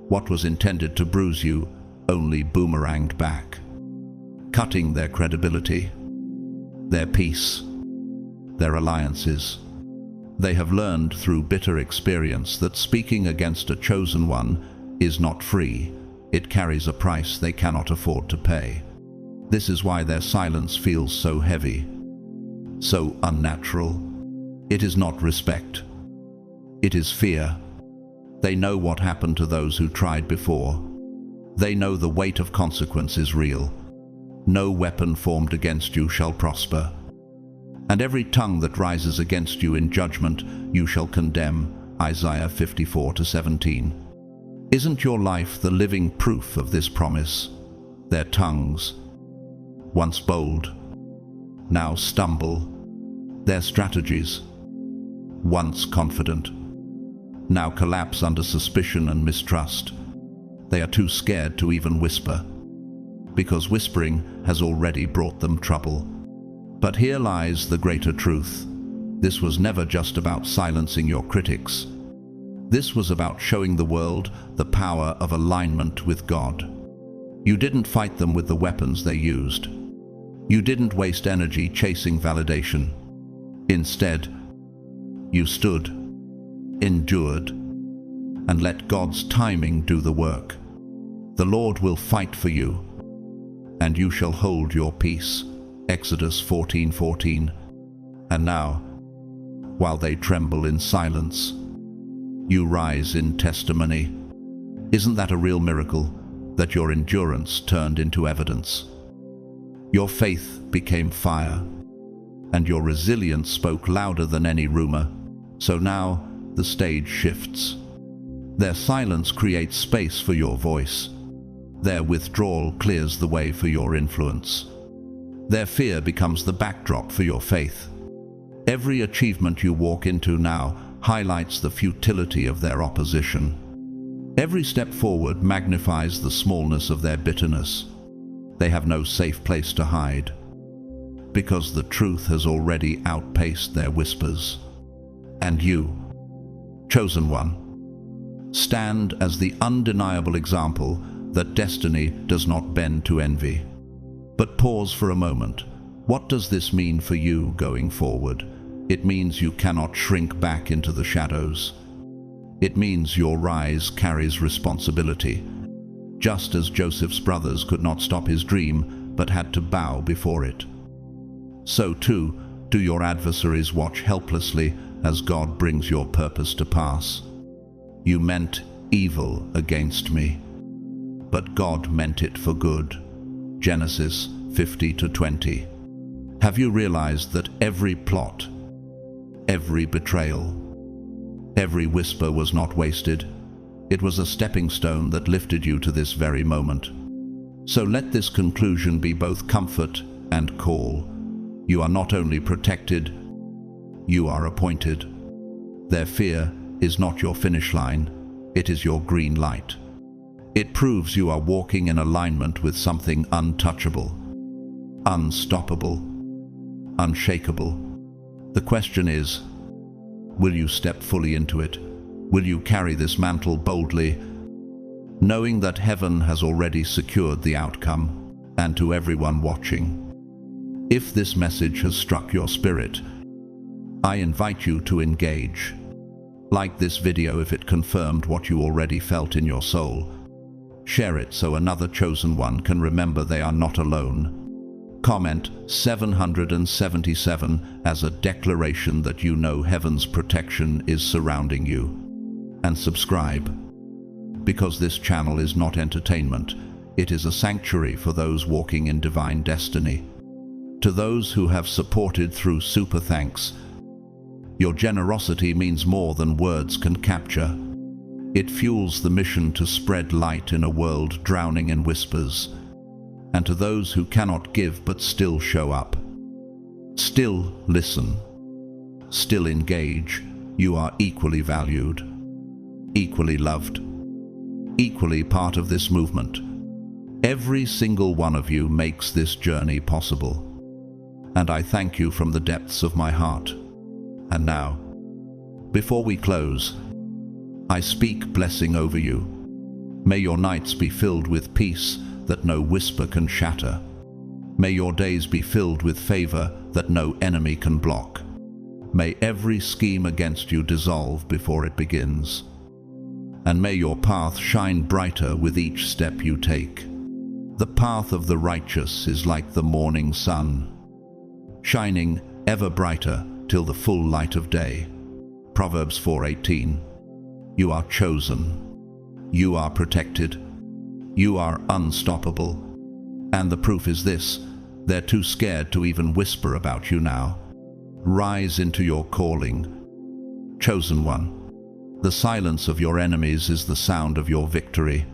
What was intended to bruise you only boomeranged back, cutting their credibility, their peace, their alliances. They have learned through bitter experience that speaking against a chosen one is not free. It carries a price they cannot afford to pay. This is why their silence feels so heavy, so unnatural. It is not respect. It is fear. They know what happened to those who tried before. They know the weight of consequence is real. No weapon formed against you shall prosper. And every tongue that rises against you in judgment you shall condemn. Isaiah 54-17. Isn't your life the living proof of this promise? Their tongues, once bold, now stumble. Their strategies, once confident, now collapse under suspicion and mistrust. They are too scared to even whisper, because whispering has already brought them trouble. But here lies the greater truth. This was never just about silencing your critics. This was about showing the world the power of alignment with God. You didn't fight them with the weapons they used. You didn't waste energy chasing validation. Instead, you stood, endured, and let God's timing do the work. The Lord will fight for you, and you shall hold your peace. Exodus 14:14. And now, while they tremble in silence, you rise in testimony. Isn't that a real miracle, that your endurance turned into evidence? Your faith became fire, and your resilience spoke louder than any rumor. So now the stage shifts. Their silence creates space for your voice. Their withdrawal clears the way for your influence. Their fear becomes the backdrop for your faith. Every achievement you walk into now highlights the futility of their opposition. Every step forward magnifies the smallness of their bitterness. They have no safe place to hide, because the truth has already outpaced their whispers. And you, chosen one, stand as the undeniable example that destiny does not bend to envy. But pause for a moment. What does this mean for you going forward? It means you cannot shrink back into the shadows. It means your rise carries responsibility. Just as Joseph's brothers could not stop his dream, but had to bow before it, so too do your adversaries watch helplessly as God brings your purpose to pass. You meant evil against me, but God meant it for good. Genesis 50:20. Have you realized that every plot, every betrayal, every whisper was not wasted? It was a stepping stone that lifted you to this very moment. So let this conclusion be both comfort and call. You are not only protected, you are appointed. Their fear is not your finish line, it is your green light. It proves you are walking in alignment with something untouchable, unstoppable, unshakable. The question is, will you step fully into it? Will you carry this mantle boldly, knowing that heaven has already secured the outcome? And to everyone watching, if this message has struck your spirit, I invite you to engage. Like this video if it confirmed what you already felt in your soul. Share it so another chosen one can remember they are not alone. Comment 777 as a declaration that you know heaven's protection is surrounding you. And subscribe, because this channel is not entertainment. It is a sanctuary for those walking in divine destiny. To those who have supported through super thanks, your generosity means more than words can capture. It fuels the mission to spread light in a world drowning in whispers. And to those who cannot give but still show up, still listen, still engage, you are equally valued, equally loved, equally part of this movement. Every single one of you makes this journey possible. And I thank you from the depths of my heart. And now, before we close, I speak blessing over you. May your nights be filled with peace that no whisper can shatter. May your days be filled with favor that no enemy can block. May every scheme against you dissolve before it begins. And may your path shine brighter with each step you take. The path of the righteous is like the morning sun, shining ever brighter till the full light of day. Proverbs 4:18. You are chosen. You are protected. You are unstoppable. And the proof is this: they're too scared to even whisper about you now. Rise into your calling. Chosen one. The silence of your enemies is the sound of your victory.